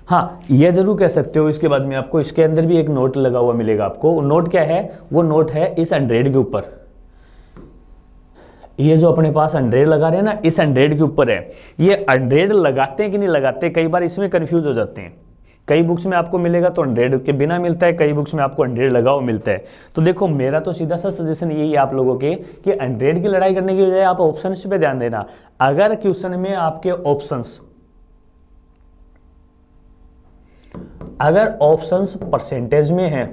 हाँ, ये जरूर कह सकते हो। इसके बाद में आपको इसके अंदर भी एक नोट लगा हुआ मिलेगा आपको, नोट क्या है, वो नोट है इस 100 के ऊपर, ये जो अपने पास 100 लगा रहे हैं ना, इस 100 के ऊपर है। ये 100 लगाते हैं कि नहीं लगाते, कई बार इसमें कंफ्यूज हो जाते हैं। कई बुक्स में आपको मिलेगा तो 100 के बिना मिलता है, कई बुक्स में आपको 100 लगा हुआ मिलता है। तो देखो मेरा तो सीधा सा सजेशन यही है आप लोगों के कि 100 की लड़ाई करने की बजाय आप ऑप्शंस पे ध्यान देना। अगर क्वेश्चन में आपके ऑप्शंस परसेंटेज में है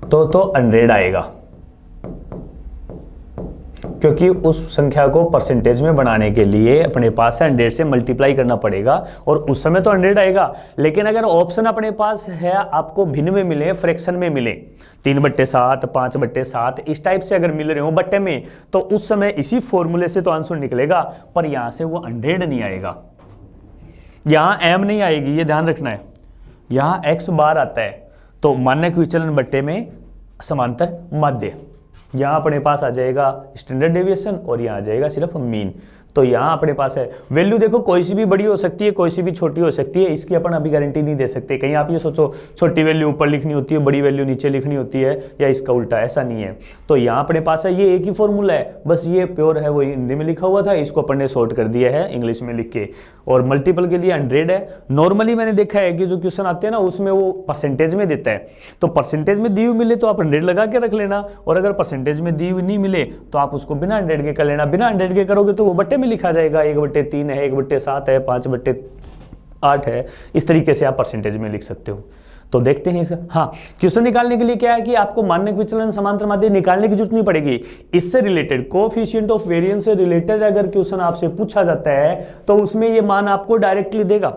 तो 100 आएगा, क्योंकि उस संख्या को परसेंटेज में बनाने के लिए अपने पास 100 से मल्टीप्लाई करना पड़ेगा और उस समय तो 100 आएगा। लेकिन अगर ऑप्शन अपने पास है, आपको भिन्न में मिले, फ्रैक्शन में मिले, 3/7, 5/7 इस टाइप से अगर मिल रहे हो बट्टे में, तो उस समय इसी फॉर्मूले से तो आंसर निकलेगा, पर यहां से वो 100 नहीं आएगा, यहां m नहीं आएगी, ये ध्यान रखना है। यहां x बार आता है, तो मानक विचलन बट्टे में समांतर माध्य, यहाँ अपने पास आ जाएगा स्टैंडर्ड डेविएशन और यहाँ आ जाएगा सिर्फ मीन। तो यहाँ अपने पास है वैल्यू, देखो कोई सी भी बड़ी हो सकती है, कोई सी भी छोटी हो सकती है, इसकी अपन अभी गारंटी नहीं दे सकते। कहीं आप ये सोचो छोटी वैल्यू ऊपर लिखनी होती है, बड़ी वैल्यू नीचे लिखनी होती है, या इसका उल्टा, ऐसा नहीं है। तो यहाँ अपने पास है ये एक ही फॉर्मूला है, बस ये प्योर है, वो हिंदी में लिखा हुआ था, इसको अपन ने शॉर्ट कर दिया है इंग्लिश में लिख के, और मल्टीपल के लिए 100 है। नॉर्मली मैंने देखा है कि जो क्वेश्चन आते हैं ना उसमें वो परसेंटेज में देता है, तो परसेंटेज में दी हुई मिले तो आप 100 लगा के रख लेना, और अगर परसेंटेज में दी हुई नहीं मिले तो आप उसको बिना 100 के कर लेना। बिना 100 के करोगे तो वो बट्टे में लिखा जाएगा, 1/3 है, 1/7 है, 5/8 है, इस तरीके से आप परसेंटेज में लिख सकते हो। तो देखते हैं इसका। हाँ, क्वेश्चन निकालने के लिए क्या है कि आपको मानक विचलन समांतर माध्य निकालने की जरूरत नहीं पड़ेगी। इससे रिलेटेड कोएफिशिएंट ऑफ वेरिएंस से रिलेटेड अगर क्वेश्चन आपसे पूछा जाता है तो उसमें ये मान आपको डायरेक्टली देगा,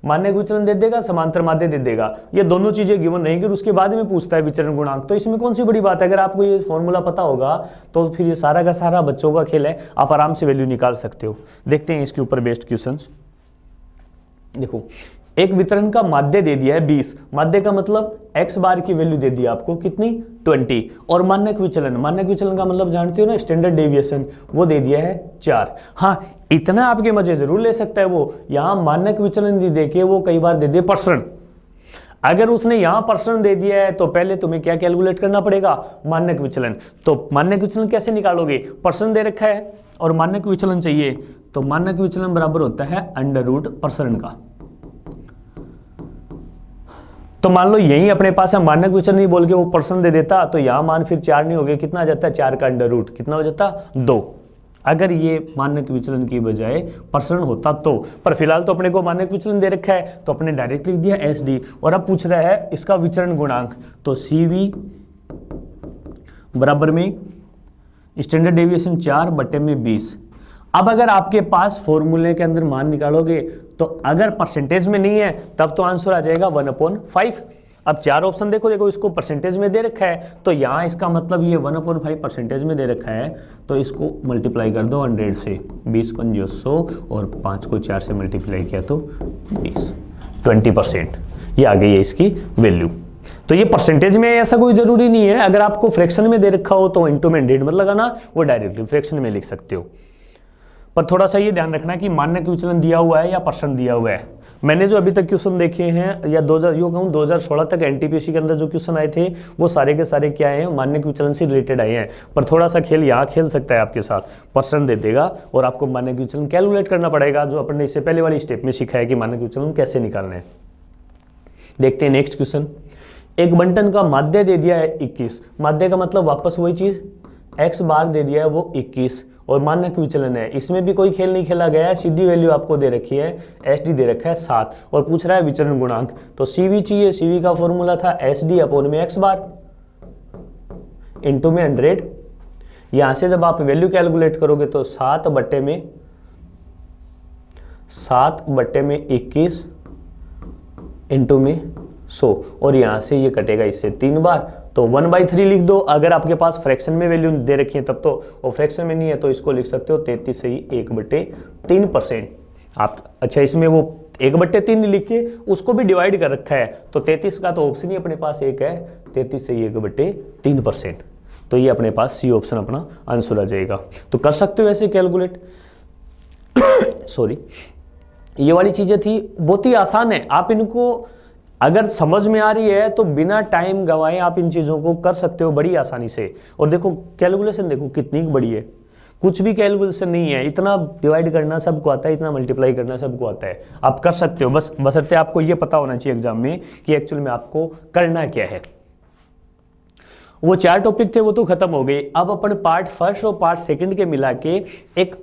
मानक विचलन दे देगा, समांतर माध्य दे देगा, ये दोनों चीजें गिवन रहेंगी, और उसके बाद में पूछता है विचरण गुणांक। तो इसमें कौन सी बड़ी बात है, अगर आपको ये फॉर्मूला पता होगा तो फिर ये सारा का सारा बच्चों का खेल है, आप आराम से वैल्यू निकाल सकते हो। देखते हैं इसके ऊपर बेस्ड क्वेश्चंस। देखो, एक वितरण का माध्य दे दिया है 20, माध्य का मतलब x बार की वैल्यू दे दी आपको कितनी 20, और मानक विचलन का मतलब जानते हो ना स्टैंडर्ड डेविएशन, वो दे दिया है 4। हाँ, इतना आपके मजे जरूर ले सकता है वो, यहां मानक विचलन दे के वो कई बार दे दे प्रसरण। अगर उसने यहां परसेंट दे दिया है तो पहले तुम्हें क्या कैलकुलेट करना पड़ेगा, मानक विचलन। तो मानक विचलन कैसे निकालोगे, परसेंट दे रखा है और मानक विचलन चाहिए, तो मानक विचलन बराबर होता है अंडर रूट परसेंट का। तो मान लो यही अपने पास है मानक विचलन नहीं बोल के वो परसेंट दे देता, तो यहां मान फिर 4 नहीं हो गया, कितना आ जाता है 4 का अंडर रूट, कितना हो जाता 2। अगर ये मानक विचलन की बजाय परसेंट होता तो, पर फिलहाल तो अपने को मानक विचलन दे रखा है तो अपने डायरेक्ट लिख दिया SD, और अब पूछ रहा है इसका विचरण गुणांक, तो CV बराबर में स्टैंडर्ड डेविएशन 4/20। अब अगर आपके पास फॉर्मूले के अंदर मान निकालोगे तो अगर परसेंटेज में नहीं है तब तो आंसर आ जाएगा 1/5। अब 4 ऑप्शन देखो इसको परसेंटेज में दे रखा है, तो यहाँ इसका मतलब ये 1/5 परसेंटेज में दे रखा है, तो इसको मल्टीप्लाई कर दो 100 से, 20 पंजे 100 और 5 को 4 से मल्टीप्लाई किया तो 20, 20%, ये आ गई है इसकी वैल्यू। तो ये परसेंटेज में ऐसा कोई जरूरी नहीं है, अगर आपको फ्रैक्शन में दे रखा हो तो इंटू में 100 मत लगाना, वो डायरेक्टली फ्रैक्शन में लिख सकते हो। पर थोड़ा सा ये ध्यान रखना कि मानक विचलन दिया हुआ है या परसेंट दिया हुआ है। मैंने जो अभी तक क्वेश्चन देखे हैं या 2016 तक एनटीपीसी के अंदर जो क्वेश्चन आए थे वो सारे के सारे क्या हैं, मानक विचलन से रिलेटेड आए हैं। पर थोड़ा सा खेल यहाँ खेल सकता है आपके साथ, परसेंट दे देगा और आपको मानक विचलन कैलकुलेट करना पड़ेगा, जो अपन ने इससे पहले वाली स्टेप में सीखा है कि मानक विचलन कैसे निकालना है। देखते हैं नेक्स्ट क्वेश्चन। एक बंटन का माध्य दे दिया है 21, माध्य का मतलब वापस वही चीज, x बार दे दिया है वो 21 और मानक विचलन है, इसमें भी कोई खेल नहीं खेला गया है, सीधी वैल्यू आपको दे रखी है, SD दे रखा है 7 और पूछ रहा है विचरण गुणांक। तो CV चाहिए, CV का फॉर्मूला था SD अपॉन में x बार इंटू में 100। यहां से जब आप वैल्यू कैलकुलेट करोगे तो 7 बट्टे में 21 इंटू में 100 और यहां से ये कटेगा इससे 3 बार, तो 1/3 लिख दो। अगर आपके पास फ्रैक्शन में वैल्यू दे रखी है तब तो, और फ्रैक्शन में नहीं है तो इसको लिख सकते हो 33 से ही 1/3%। आप अच्छा इसमें वो 1/3 लिख के उसको भी डिवाइड कर रखा है, तो 33 का तो ऑप्शन ही अपने पास एक है, 33 से ही 1/3%। तो ये अपने पास सी ऑप्शन अपना आंसर आ जाएगा। तो कर सकते हो ऐसे कैलकुलेट। सॉरी, ये वाली चीजें थी, बहुत ही आसान है, आप इनको अगर समझ में आ रही है तो बिना टाइम गवाए आप इन चीज़ों को कर सकते हो बड़ी आसानी से। और देखो कैलकुलेशन देखो कितनी बड़ी है, कुछ भी कैलकुलेशन नहीं है, इतना डिवाइड करना सबको आता है, इतना मल्टीप्लाई करना सबको आता है, आप कर सकते हो। बस बशर्ते आपको ये पता होना चाहिए एग्जाम में कि एक्चुअल में आपको करना क्या है। वो 4 टॉपिक थे वो तो खत्म हो गए। अब अपन पार्ट फर्स्ट और पार्ट सेकंड के मिला के एक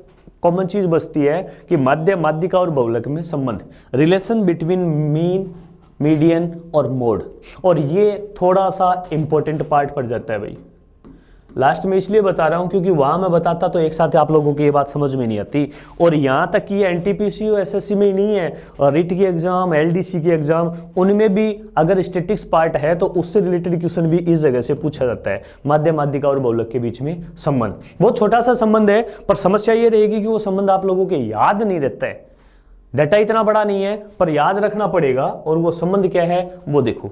कॉमन चीज बचती है कि माध्य, माध्यिका और बहुलक में संबंध, रिलेशन बिटवीन मीन, मीडियन और मोड। और ये थोड़ा सा इंपॉर्टेंट पार्ट पड़ जाता है भाई, लास्ट में इसलिए बता रहा हूं क्योंकि वहां मैं बताता तो एक साथ आप लोगों की ये बात समझ में नहीं आती। और यहां तक कि एनटीपीसी और एसएससी में ही नहीं है, और रिट की एग्जाम, एलडीसी की एग्जाम, उनमें भी अगर स्टैटिक्स पार्ट है तो उससे रिलेटेड क्वेश्चन भी इस जगह से पूछा जाता है, माध्य, माध्यिका और बहुलक के बीच में संबंध। बहुत छोटा सा संबंध है, पर समस्या ये रहेगी कि वो संबंध आप लोगों के याद नहीं रहता है। डाटा इतना बड़ा नहीं है पर याद रखना पड़ेगा, और वो संबंध क्या है वो देखो।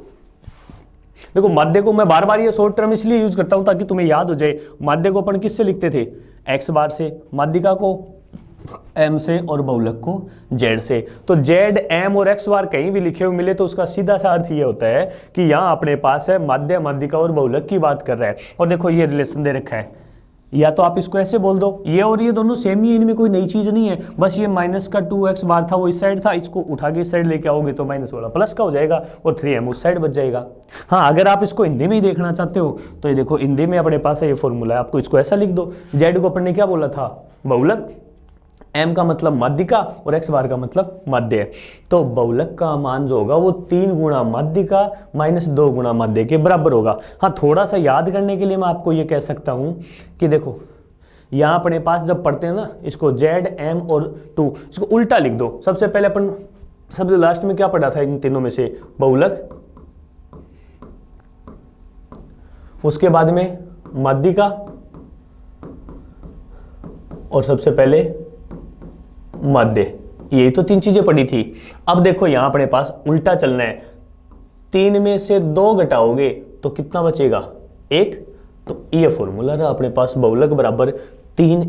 देखो माध्य को मैं बार बार ये शॉर्ट टर्म इसलिए यूज करता हूं ताकि तुम्हें याद हो जाए। माध्य को अपन किससे लिखते थे, x बार से, माध्यिका को m से और बहुलक को z से। तो z, m और x बार कहीं भी लिखे हुए मिले तो उसका सीधा सा अर्थ ये होता है कि यहाँ अपने पास है माध्य, माध्यिका और बहुलक की बात कर रहा है। और देखो ये रिलेशन दे रखा है, या तो आप इसको ऐसे बोल दो, ये और ये दोनों सेम ही, इनमें कोई नई चीज नहीं है, बस ये माइनस का 2x बार था वो इस साइड था, इसको उठा के इस साइड लेके आओगे तो माइनस वाला प्लस का हो जाएगा और 3m उस साइड बच जाएगा। हाँ, अगर आप इसको हिंदी में ही देखना चाहते हो तो ये देखो हिंदी में अपने पास है ये फॉर्मूला है, आपको इसको ऐसा लिख दो। z को अपन ने क्या बोला था, बहुलक, m का मतलब माध्यिका और x बार का मतलब माध्य। तो बहुलक का मान जो होगा वो 3 गुणा माध्यिका माइनस 2 गुणा माध्य के बराबर होगा। हाँ, थोड़ा सा याद करने के लिए मैं आपको ये कह सकता हूं कि देखो यहाँ अपने पास जब पढ़ते हैं ना इसको z, m और 2, इसको उल्टा लिख दो। सबसे पहले अपन सबसे लास्ट में क्या पढ़ा था इन तीनों में से, बहुलक, उसके बाद में माध्यिका और सबसे पहले माध्य। यही तो 3 चीजें पड़ी थी। अब देखो यहां अपने पास उल्टा चलना है, 3 में से 2 घटाओगे तो कितना बचेगा, 1। तो ये फॉर्मूला रहा अपने पास, बहुलक बराबर 3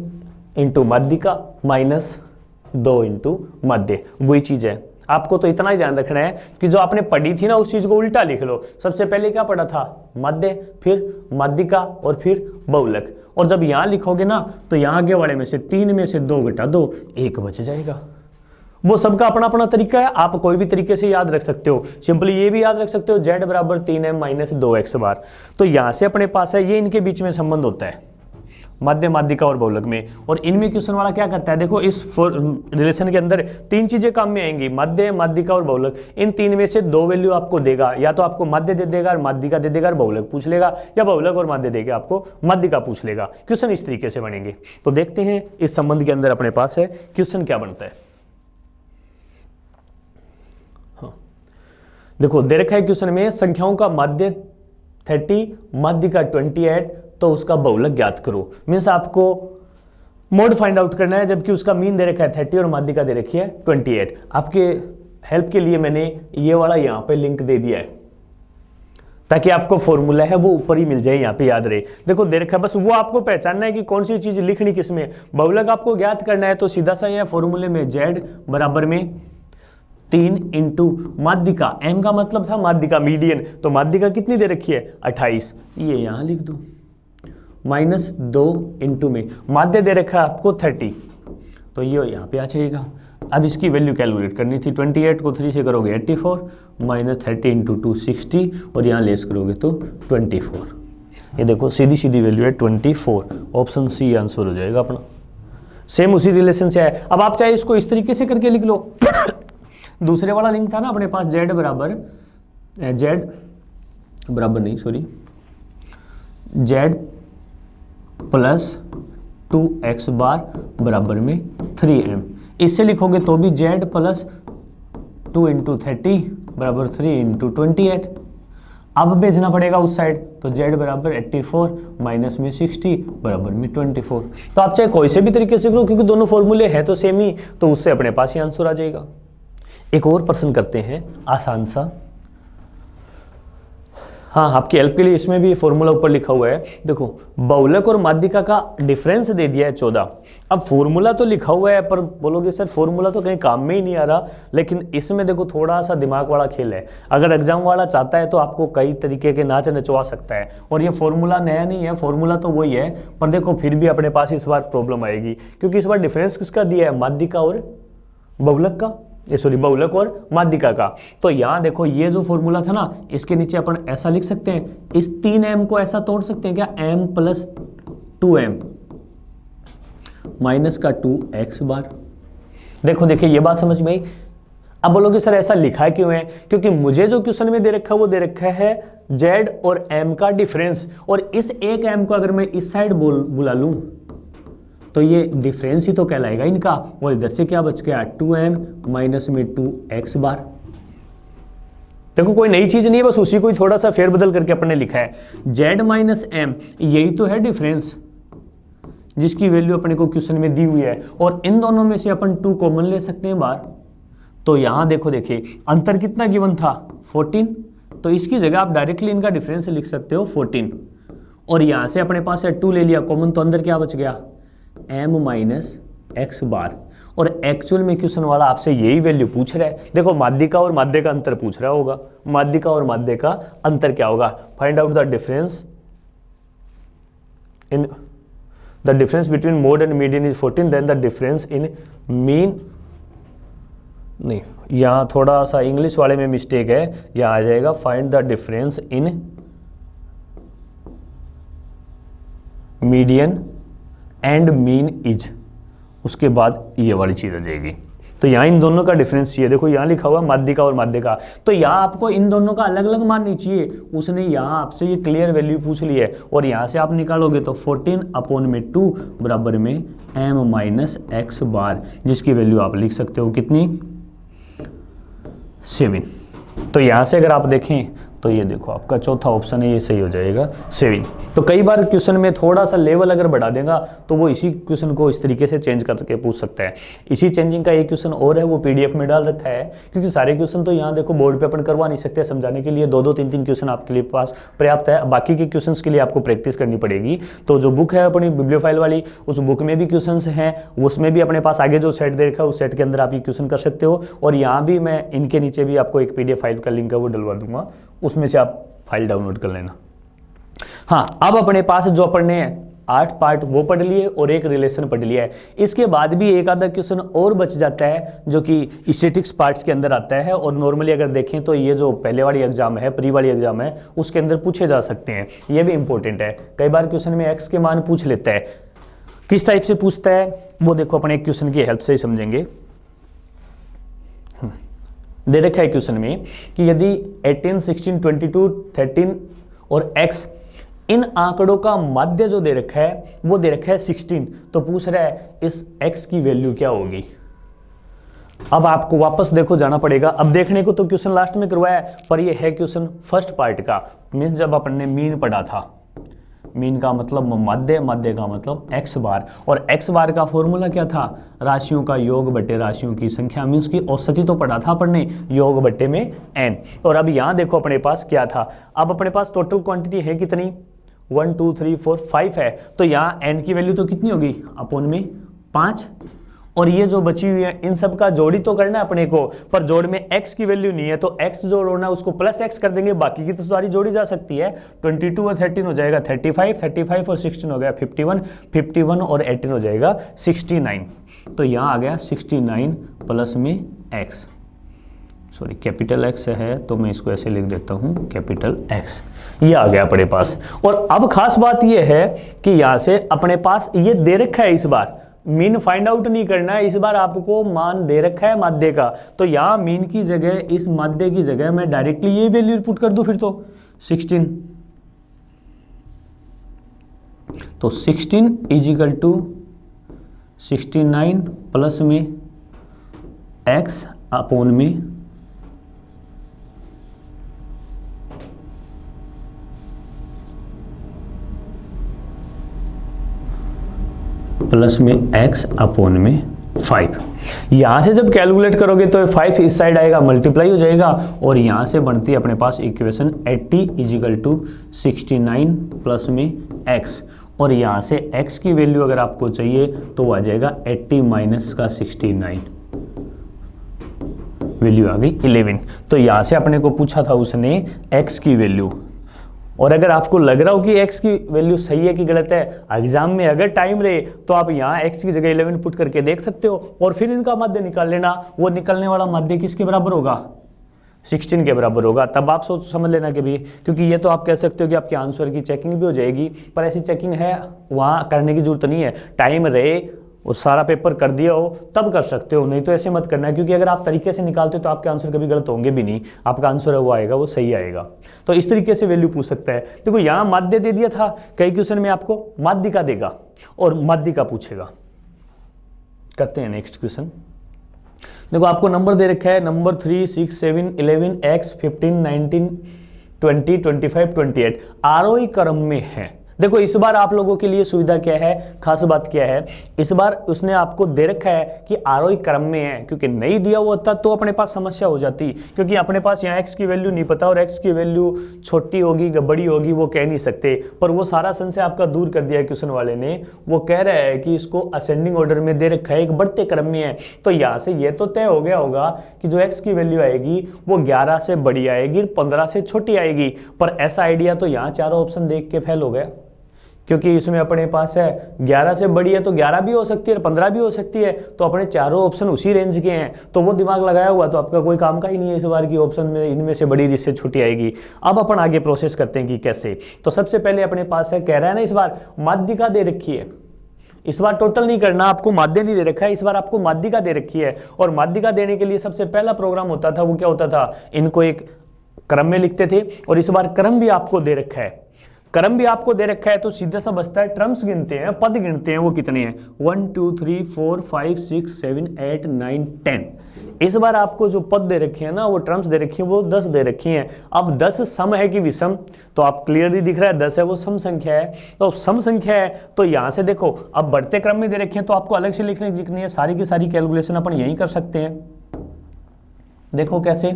इंटू माध्यिका माइनस 2 इंटू माध्य। वही चीज है, आपको तो इतना ही ध्यान रखना है कि जो आपने पढ़ी थी ना उस चीज को उल्टा लिख लो। सबसे पहले क्या पढ़ा था, मध्य, फिर माध्यिका और फिर बहुलक। और जब यहां लिखोगे ना तो यहां के वाले में से 3 में से 2 घटा दो, 1 बच जाएगा। वो सबका अपना अपना तरीका है, आप कोई भी तरीके से याद रख सकते हो। सिंपली ये भी याद रख सकते हो z बराबर 3m माइनस 2x बार। तो यहां से अपने पास है, ये इनके बीच में संबंध होता है मध्य, माध्यिका और बहुलक में। और इनमें क्वेश्चन वाला क्या करता है, देखो इस रिलेशन के अंदर 3 चीजें काम में आएंगी, मध्य, माध्यिका और बहुलक। इन 3 में से 2 वैल्यू आपको देगा, या तो आपको मध्य दे देगा और माध्यिका दे देगा और बहुलक पूछ लेगा, या बहुलक और माध्य देगा आपको माध्यिका पूछ लेगा। क्वेश्चन इस तरीके से बनेंगे। तो देखते हैं इस संबंध के अंदर अपने पास है क्वेश्चन क्या बनता है। हाँ देखो दे रखा है क्वेश्चन में संख्याओं का मध्य 30, माध्यिका 28, तो उसका बहुलक ज्ञात करो। मीन्स आपको मोड फाइंड आउट करना है, जबकि उसका मीन दे रखा है 30 और माध्यिका दे रखी है 28। आपके हेल्प के लिए मैंने ये वाला यहाँ पे लिंक दे दिया है ताकि आपको फॉर्मूला है वो ऊपर ही मिल जाए, यहाँ पे याद रहे। देखो दे रखा है, बस वो आपको पहचानना है कि कौन सी चीज लिखनी किसमें। बहुलक आपको ज्ञात करना है तो सीधा सा यह फॉर्मूले में z बराबर में 3 इंटू माध्यिका, m का मतलब था माध्यिका मीडियन, तो माध्यिका कितनी दे रखी है 28, ये यहाँ लिख दो, माइनस 2 इंटू में माध्य दे रखा है आपको 30, तो ये यहाँ पे आ जाएगा। अब इसकी वैल्यू कैलकुलेट करनी थी, 28 को 3 से करोगे 84, माइनस 30 इंटू 2 60, और यहाँ लेस करोगे तो 24। ये देखो सीधी सीधी वैल्यू है 24, ऑप्शन सी आंसर हो जाएगा अपना। सेम उसी रिलेशन से है। अब आप चाहे इसको इस तरीके से करके लिख लो दूसरे वाला लिंक था ना अपने पास, z प्लस 2x बार बराबर में 3m। इससे लिखोगे तो भी z प्लस 2 इंटू 30 बराबर 3 इंटू 28। अब भेजना पड़ेगा उस साइड, तो z बराबर 84 माइनस में 60 बराबर में 24। तो आप चाहे कोई से भी तरीके से करो, क्योंकि दोनों फॉर्मूले हैं तो सेम ही, तो उससे अपने पास ही आंसर आ जाएगा। एक और प्रश्न करते हैं आसान सा। हाँ आपकी हेल्प के लिए इसमें भी फॉर्मूला ऊपर लिखा हुआ है। देखो बहुलक और माध्यिका का डिफरेंस दे दिया है 14। अब फॉर्मूला तो लिखा हुआ है, पर बोलोगे सर फॉर्मूला तो कहीं काम में ही नहीं आ रहा। लेकिन इसमें देखो थोड़ा सा दिमाग वाला खेल है। अगर एग्जाम वाला चाहता है तो आपको कई तरीके के नाच नचवा सकता है। और ये फॉर्मूला नया नहीं है, फॉर्मूला तो वही है, पर देखो फिर भी अपने पास इस बार प्रॉब्लम आएगी, क्योंकि इस बार डिफरेंस किसका दिया है, माध्यिका और बहुलक का, बहुलक और माध्यिका का। तो यहाँ देखो ये जो फॉर्मूला था ना, इसके नीचे अपन ऐसा लिख सकते हैं, इस 3m को ऐसा तोड़ सकते हैं क्या, m प्लस 2m माइनस का 2x बार। देखो देखिए ये बात समझ में आई। अब बोलोगे सर ऐसा लिखा क्यों है, क्योंकि मुझे जो क्वेश्चन में दे रखा है वो दे रखा है z और m का डिफरेंस, और इस एक m को अगर मैं इस साइड बुला लूं तो ये डिफरेंस ही तो कहलाएगा इनका। और इधर से क्या बच गया, 2m माइनस में 2x बार। देखो कोई नई चीज नहीं है, बस उसी को ही थोड़ा सा फेरबदल करके अपने लिखा है। z माइनस m यही तो है डिफरेंस, जिसकी वैल्यू अपने को क्वेश्चन में दी हुई है। और इन दोनों में से अपन 2 कॉमन ले सकते हैं बाहर। तो यहां देखो देखिए अंतर कितना गिवन था, 14, तो इसकी जगह आप डायरेक्टली इनका डिफरेंस लिख सकते हो 14। और यहां से अपने पास है 2 ले लिया कॉमन, तो अंदर क्या बच गया, m माइनस x बार। और एक्चुअल में क्वेश्चन वाला आपसे यही वैल्यू पूछ रहा है। देखो माध्यिका और माध्य का अंतर पूछ रहा होगा, माध्यिका और माध्य का अंतर क्या होगा, find out the difference in the difference between mode and median is 14, then the difference in mean, नहीं यहाँ थोड़ा सा इंग्लिश वाले में मिस्टेक है, यहाँ आ जाएगा find the difference in median and mean is, उसके बाद ये वाली चीज आ जाएगी। तो यहाँ इन दोनों का डिफरेंस चाहिए। देखो यहाँ लिखा हुआ माध्यिका और माध्य का, तो यहाँ आपको इन दोनों का अलग अलग मान नहीं चाहिए। उसने यहाँ आपसे ये क्लियर वैल्यू पूछ ली है, और यहाँ से आप निकालोगे तो 14/2 बराबर में m माइनस x बार, जिसकी वैल्यू आप लिख सकते हो कितनी, 7। तो यहाँ से अगर आप देखें तो ये देखो आपका चौथा ऑप्शन है, ये सही हो जाएगा 7। तो कई बार क्वेश्चन में थोड़ा सा लेवल अगर बढ़ा देगा तो वो इसी क्वेश्चन को इस तरीके से चेंज करके पूछ सकता है। इसी चेंजिंग का एक क्वेश्चन और है, वो पीडीएफ में डाल रखा है, क्योंकि सारे क्वेश्चन तो यहाँ देखो बोर्ड पे अपन करवा नहीं सकते, समझाने के लिए 2-2 3-3 क्वेश्चन आपके लिए पास पर्याप्त है। बाकी के क्वेश्चन के लिए आपको प्रैक्टिस करनी पड़ेगी। तो जो बुक है अपनी बिब्लियोफाइल वाली, उस बुक में भी क्वेश्चन हैं, उसमें भी अपने पास आगे जो सेट दे रखा है उस सेट के अंदर आप ये क्वेश्चन कर सकते हो। और यहाँ भी मैं इनके नीचे भी आपको एक पीडीएफ फाइल का लिंक है वो डलवा दूंगा, उसमें से आप फाइल डाउनलोड कर लेना। हाँ, अब अपने पास जो अपन ने 8 पार्ट वो पढ़ लिए और एक रिलेशन पढ़ लिया है। इसके बाद भी एक आधा क्वेश्चन और बच जाता है जो कि स्टैटिक्स पार्ट्स के अंदर आता है, और नॉर्मली अगर देखें तो ये जो पहले वाली एग्जाम है, प्री वाली एग्जाम है, उसके अंदर पूछे जा सकते हैं। ये भी इंपॉर्टेंट है। कई बार क्वेश्चन में एक्स के मान पूछ लेता है, किस टाइप से पूछता है वो देखो अपने एक क्वेश्चन की हेल्प से ही समझेंगे। दे रखा है क्वेश्चन में कि यदि 18, 16, 22, 13 और x इन आंकड़ों का माध्य जो दे रखा है वो दे रखा है 16, तो पूछ रहा है इस x की वैल्यू क्या होगी। अब आपको वापस देखो जाना पड़ेगा। अब देखने को तो क्वेश्चन लास्ट में करवाया है, पर ये है क्वेश्चन फर्स्ट पार्ट का, मीन्स जब अपन ने मीन पढ़ा था। मीन का मतलब माध्य, माध्य का मतलब x बार, और x बार का फॉर्मूला क्या था, राशियों का योग बटे राशियों की संख्या, मीन्स की औसती तो पढ़ा था अपन ने, योग बटे में n। और अब यहाँ देखो अपने पास क्या था, अब अपने पास टोटल क्वांटिटी है कितनी, 1 2 3 4 5 है, तो यहाँ n की वैल्यू तो कितनी होगी, अपोन में 5, और ये जो बची हुई है इन सब का जोड़ी तो करना है अपने को, पर जोड़ में x की वैल्यू नहीं है, तो x जोड़ना है उसको प्लस x कर देंगे, बाकी की तो सारी जोड़ी जा सकती है। 22 और 13 हो जाएगा 35, 35 और 16 हो गया 51, 51 और 18 हो जाएगा 69। तो यहाँ आ गया 69 प्लस में x, सॉरी कैपिटल X है तो मैं इसको ऐसे लिख देता हूँ कैपिटल X, ये आ गया अपने पास। और अब खास बात ये है कि यहाँ से अपने पास ये दे रखा है, इस बार मीन फाइंड आउट नहीं करना है, इस बार आपको मान दे रखा है माध्य का, तो यहाँ मीन की जगह, इस माध्य की जगह मैं डायरेक्टली ये वैल्यू पुट कर दूं फिर तो 16, तो 16 इजिकल टू 69 प्लस में x अपोन में प्लस में x अपोन में 5। यहां से जब कैलकुलेट करोगे तो 5 इस साइड आएगा, मल्टीप्लाई हो जाएगा, और यहां से बनती है अपने पास इक्वेशन 80 इजिकल टू 69 प्लस में x, और यहां से x की वैल्यू अगर आपको चाहिए तो आ जाएगा 80 माइनस का 69, वैल्यू आ गई 11। तो यहां से अपने को पूछा था उसने x की वैल्यू, और अगर आपको लग रहा हो कि x की वैल्यू सही है कि गलत है, एग्जाम में अगर टाइम रहे तो आप यहाँ x की जगह 11 पुट करके देख सकते हो, और फिर इनका माध्य निकाल लेना। वो निकलने वाला माध्य किसके बराबर होगा, 16 के बराबर होगा। तब आप सोच समझ लेना कि भी, क्योंकि ये तो आप कह सकते हो कि आपके आंसर की चेकिंग भी हो जाएगी, पर ऐसी चेकिंग है वहाँ करने की जरूरत नहीं है, टाइम रहे और सारा पेपर कर दिया हो तब कर सकते हो, नहीं तो ऐसे मत करना, क्योंकि अगर आप तरीके से निकालते हो तो आपके आंसर कभी गलत होंगे भी नहीं, आपका आंसर है वो आएगा, वो सही आएगा। तो इस तरीके से वैल्यू पूछ सकता है। देखो यहाँ माध्य दे दिया था, कई क्वेश्चन में आपको माध्य का देगा और माध्य का पूछेगा। करते हैं नेक्स्ट क्वेश्चन। देखो आपको नंबर दे रखा है, नंबर 3, 6, 7, 11, x, 15, 19, 20, 25, 28 आरोही क्रम में है। देखो इस बार आप लोगों के लिए सुविधा क्या है, खास बात क्या है, इस बार उसने आपको दे रखा है कि आरोही क्रम में है, क्योंकि नहीं दिया हुआ होता तो अपने पास समस्या हो जाती, क्योंकि अपने पास यहाँ x की वैल्यू नहीं पता और x की वैल्यू छोटी होगी बड़ी होगी वो कह नहीं सकते, पर वो सारा संशय आपका दूर कर दिया है क्वेश्चन वाले ने। वो कह रहा है कि इसको असेंडिंग ऑर्डर में दे रखा है, एक बढ़ते क्रम में है, तो यहाँ से ये तो तय हो गया होगा कि जो x की वैल्यू आएगी वो 11 से बड़ी आएगी, 15 से छोटी आएगी। पर ऐसा आइडिया तो यहाँ चारों ऑप्शन देख के फेल हो गया, क्योंकि इसमें अपने पास है 11 से बड़ी है तो 11 भी हो सकती है, 15 भी हो सकती है, तो अपने चारों ऑप्शन उसी रेंज के हैं, तो वो दिमाग लगाया हुआ तो आपका कोई काम का ही नहीं है इस बार की ऑप्शन में, इनमें से बड़ी जिससे छोटी आएगी। अब अपन आगे प्रोसेस करते हैं कि कैसे। तो सबसे पहले अपने पास है, कह रहा है ना इस बार माध्यिका दे रखी है, इस बार टोटल नहीं करना, आपको माध्य नहीं दे रखा है, इस बार आपको माध्यिका दे रखी है। और माध्यिका देने के लिए सबसे पहला प्रोग्राम होता था वो क्या होता था, इनको एक क्रम में लिखते थे, और इस बार क्रम भी आपको दे रखा है। क्रम भी आपको दे रखा है तो सीधा सा बचता है टर्म्स गिनते हैं, पद गिनते हैं, वो कितने हैं 1 2 3 4 5 6 7 8 9 10। इस बार आपको जो पद दे रखे हैं ना, वो टर्म्स दे रखी हैं, वो 10 दे रखी हैं। अब 10 सम है कि विषम, तो आप क्लियरली दिख रहा है 10 है वो सम संख्या है। तो सम संख्या है तो यहां से देखो अब बढ़ते क्रम में दे रखे हैं तो आपको अलग से लिखने की नहीं है, सारी की सारी कैलकुलेशन अपन यही कर सकते हैं। देखो कैसे,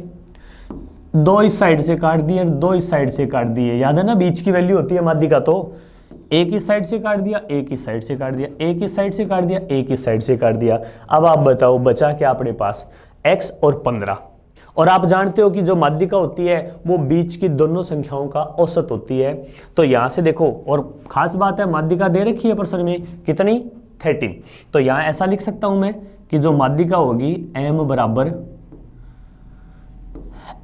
2 इस साइड से काट दिए, 2 इस साइड से काट दिए, याद है ना बीच की वैल्यू होती है माध्यिका, तो एक इस साइड से काट दिया, एक इस साइड से काट दिया, एक इस साइड से काट दिया, एक इस साइड से काट दिया। अब आप बताओ बचा क्या अपने पास, x और 15। और आप जानते हो कि जो माध्यिका होती है वो बीच की दोनों संख्याओं का औसत होती है। तो यहां से देखो, और खास बात है माध्यिका दे रखी है प्रश्न में कितनी 13, तो यहां ऐसा लिख सकता हूं मैं कि जो माध्यिका होगी m बराबर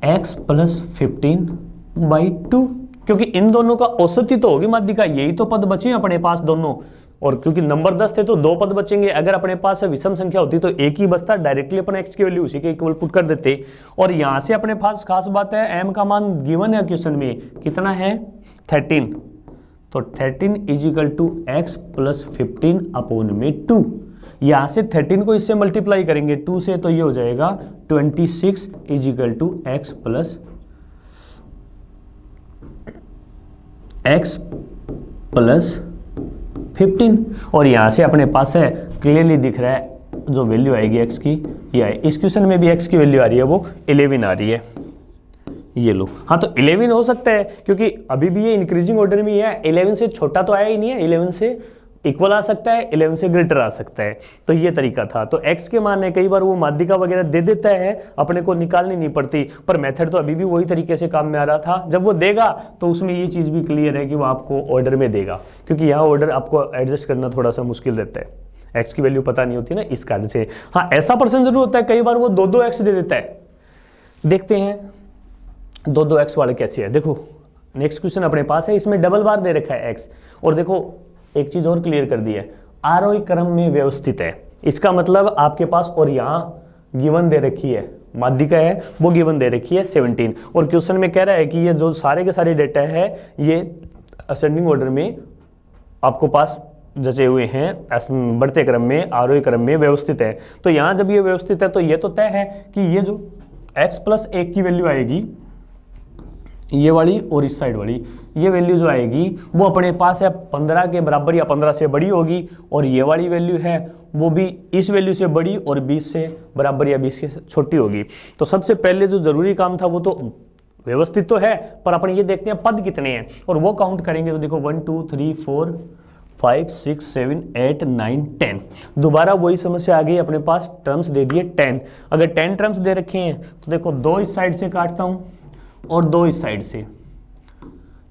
x प्लस 15/2, क्योंकि इन दोनों का औसत ही तो होगी माध्यिका, यही तो पद बचे अपने पास दोनों। और क्योंकि नंबर 10 थे तो 2 पद बचेंगे, अगर अपने पास विषम संख्या होती तो एक ही बचता, डायरेक्टली अपन x की वैल्यू उसी के इक्वल पुट कर देते। और यहां से अपने पास खास बात है m का मान गिवन है क्वेश्चन में, कितना है 13, तो 13 इजिकल टू x प्लस 15/2। यहां से 13 को इससे मल्टीप्लाई करेंगे 2 से, तो ये हो जाएगा 26 इजिकल टू x प्लस 15। और यहां से अपने पास है क्लियरली दिख रहा है जो वैल्यू आएगी x की, ये है इस क्वेश्चन में भी x की वैल्यू आ रही है वो 11 आ रही है, ये लो। हाँ तो 11 हो सकता है क्योंकि अभी भी ये इंक्रीजिंग ऑर्डर में है, 11 से छोटा तो आया ही नहीं है, 11 से इक्वल आ सकता है, 11 से ग्रेटर आ सकता है। तो ये तरीका था। तो x के मान है, कई बार वो माध्यिका वगैरह दे देता है, अपने को निकालनी नहीं पड़ती, पर मेथड तो अभी भी वही तरीके से काम में आ रहा था। जब वो देगा तो उसमें ये चीज़ भी क्लियर है कि वो आपको ऑर्डर में देगा, क्योंकि यहाँ ऑर्डर आपको एडजस्ट करना थोड़ा सा मुश्किल रहता है, x की वैल्यू पता नहीं होती ना, इस कारण से। हाँ ऐसा पर्सन जरूर होता है, कई बार वो 2-2x दे देता है। देखते हैं 2-2x वाले कैसे है। देखो नेक्स्ट क्वेश्चन अपने पास है, इसमें डबल बार दे रखा है x, और देखो एक चीज और क्लियर कर दी है, आरोही क्रम में व्यवस्थित है, इसका मतलब आपके पास, और यहाँ गिवन दे रखी है माध्यिका है वो गिवन दे रखी है 17, और क्वेश्चन में कह रहा है कि ये जो सारे के सारे डेटा है ये असेंडिंग ऑर्डर में आपको पास जचे हुए हैं, बढ़ते क्रम में आरोही क्रम में व्यवस्थित है। तो यहाँ जब ये व्यवस्थित है तो ये तो तय है कि ये जो x प्लस 1 की वैल्यू आएगी ये वाली, और इस साइड वाली ये वैल्यू जो आएगी वो अपने पास है 15 के बराबर या 15 से बड़ी होगी, और ये वाली वैल्यू है वो भी इस वैल्यू से बड़ी और 20 से बराबर या 20 से छोटी होगी। तो सबसे पहले जो जरूरी काम था वो तो व्यवस्थित तो है, पर अपन ये देखते हैं पद कितने हैं, और वो काउंट करेंगे तो देखो 1 2 3 4 5 6 7 8 9 10। दोबारा वही समस्या आ गई, अपने पास टर्म्स दे दिए 10। अगर 10 टर्म्स दे रखे हैं तो देखो 2 इस साइड से काटता हूँ और 2 इस साइड से,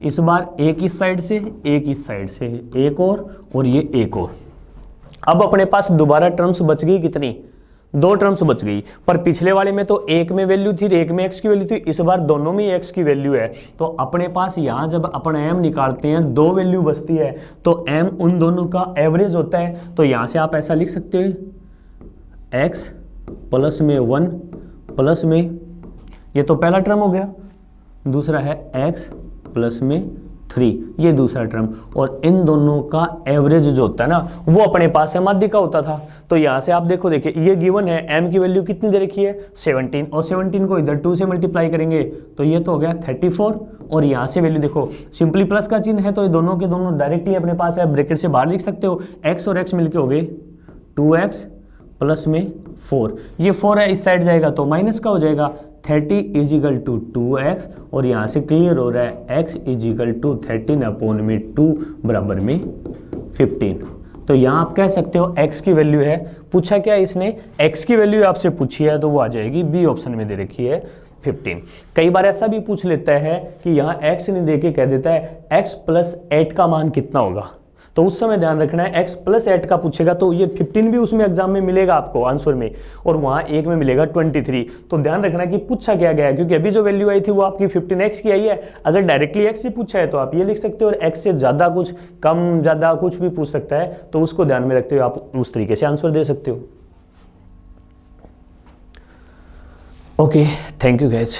इस बार एक इस साइड से, एक इस साइड से, एक और ये एक और। अब अपने पास दोबारा टर्म्स बच गई कितनी, 2 टर्म्स बच गई, पर पिछले वाले में तो एक में वैल्यू थी, एक में x की वैल्यू थी, इस बार दोनों में x की वैल्यू है। तो अपने पास यहाँ जब अपन m निकालते हैं 2 वैल्यू बचती है, तो m उन दोनों का एवरेज होता है। तो यहाँ से आप ऐसा लिख सकते हो x प्लस में 1 प्लस में, ये तो पहला टर्म हो गया, दूसरा है x प्लस में 3, ये दूसरा टर्म, और इन दोनों का एवरेज जो होता है ना वो अपने पास है माध्यिका होता था। तो यहाँ से आप देखो, देखिए ये गिवन है, m की वैल्यू कितनी दे रखी है 17, और 17 को इधर 2 से मल्टीप्लाई करेंगे तो ये तो हो गया 34, और यहाँ से वैल्यू देखो सिंपली प्लस का चिन्ह है तो ये दोनों के दोनों डायरेक्टली अपने पास है, ब्रैकेट से बाहर लिख सकते हो, x और x मिलके हो गए 2x प्लस में 4, ये 4 है इस साइड जाएगा तो माइनस का हो जाएगा 30 इजिकल टू 2x, और यहाँ से क्लियर हो रहा है x इजिकल टू 13/2 बराबर में 15। तो यहाँ आप कह सकते हो x की वैल्यू है, पूछा क्या इसने, x की वैल्यू आपसे पूछी है तो वो आ जाएगी बी ऑप्शन में दे रखी है 15। कई बार ऐसा भी पूछ लेता है कि यहाँ x नहीं दे के कह देता है x प्लस 8 का मान कितना होगा, तो उस समय ध्यान रखना है x प्लस 8 का पूछेगा तो ये 15 भी उसमें एग्जाम में मिलेगा आपको आंसर में, और वहाँ एक में मिलेगा 23। तो ध्यान रखना कि पूछा क्या गया है, क्योंकि अभी जो वैल्यू आई थी वो आपकी 15x की आई है। अगर डायरेक्टली x ही पूछा है तो आप ये लिख सकते हो, और x से ज़्यादा कुछ कम ज़्यादा कुछ भी पूछ सकता है तो उसको ध्यान में रखते हुए आप उस तरीके से आंसर दे सकते हो। Okay, thank you guys.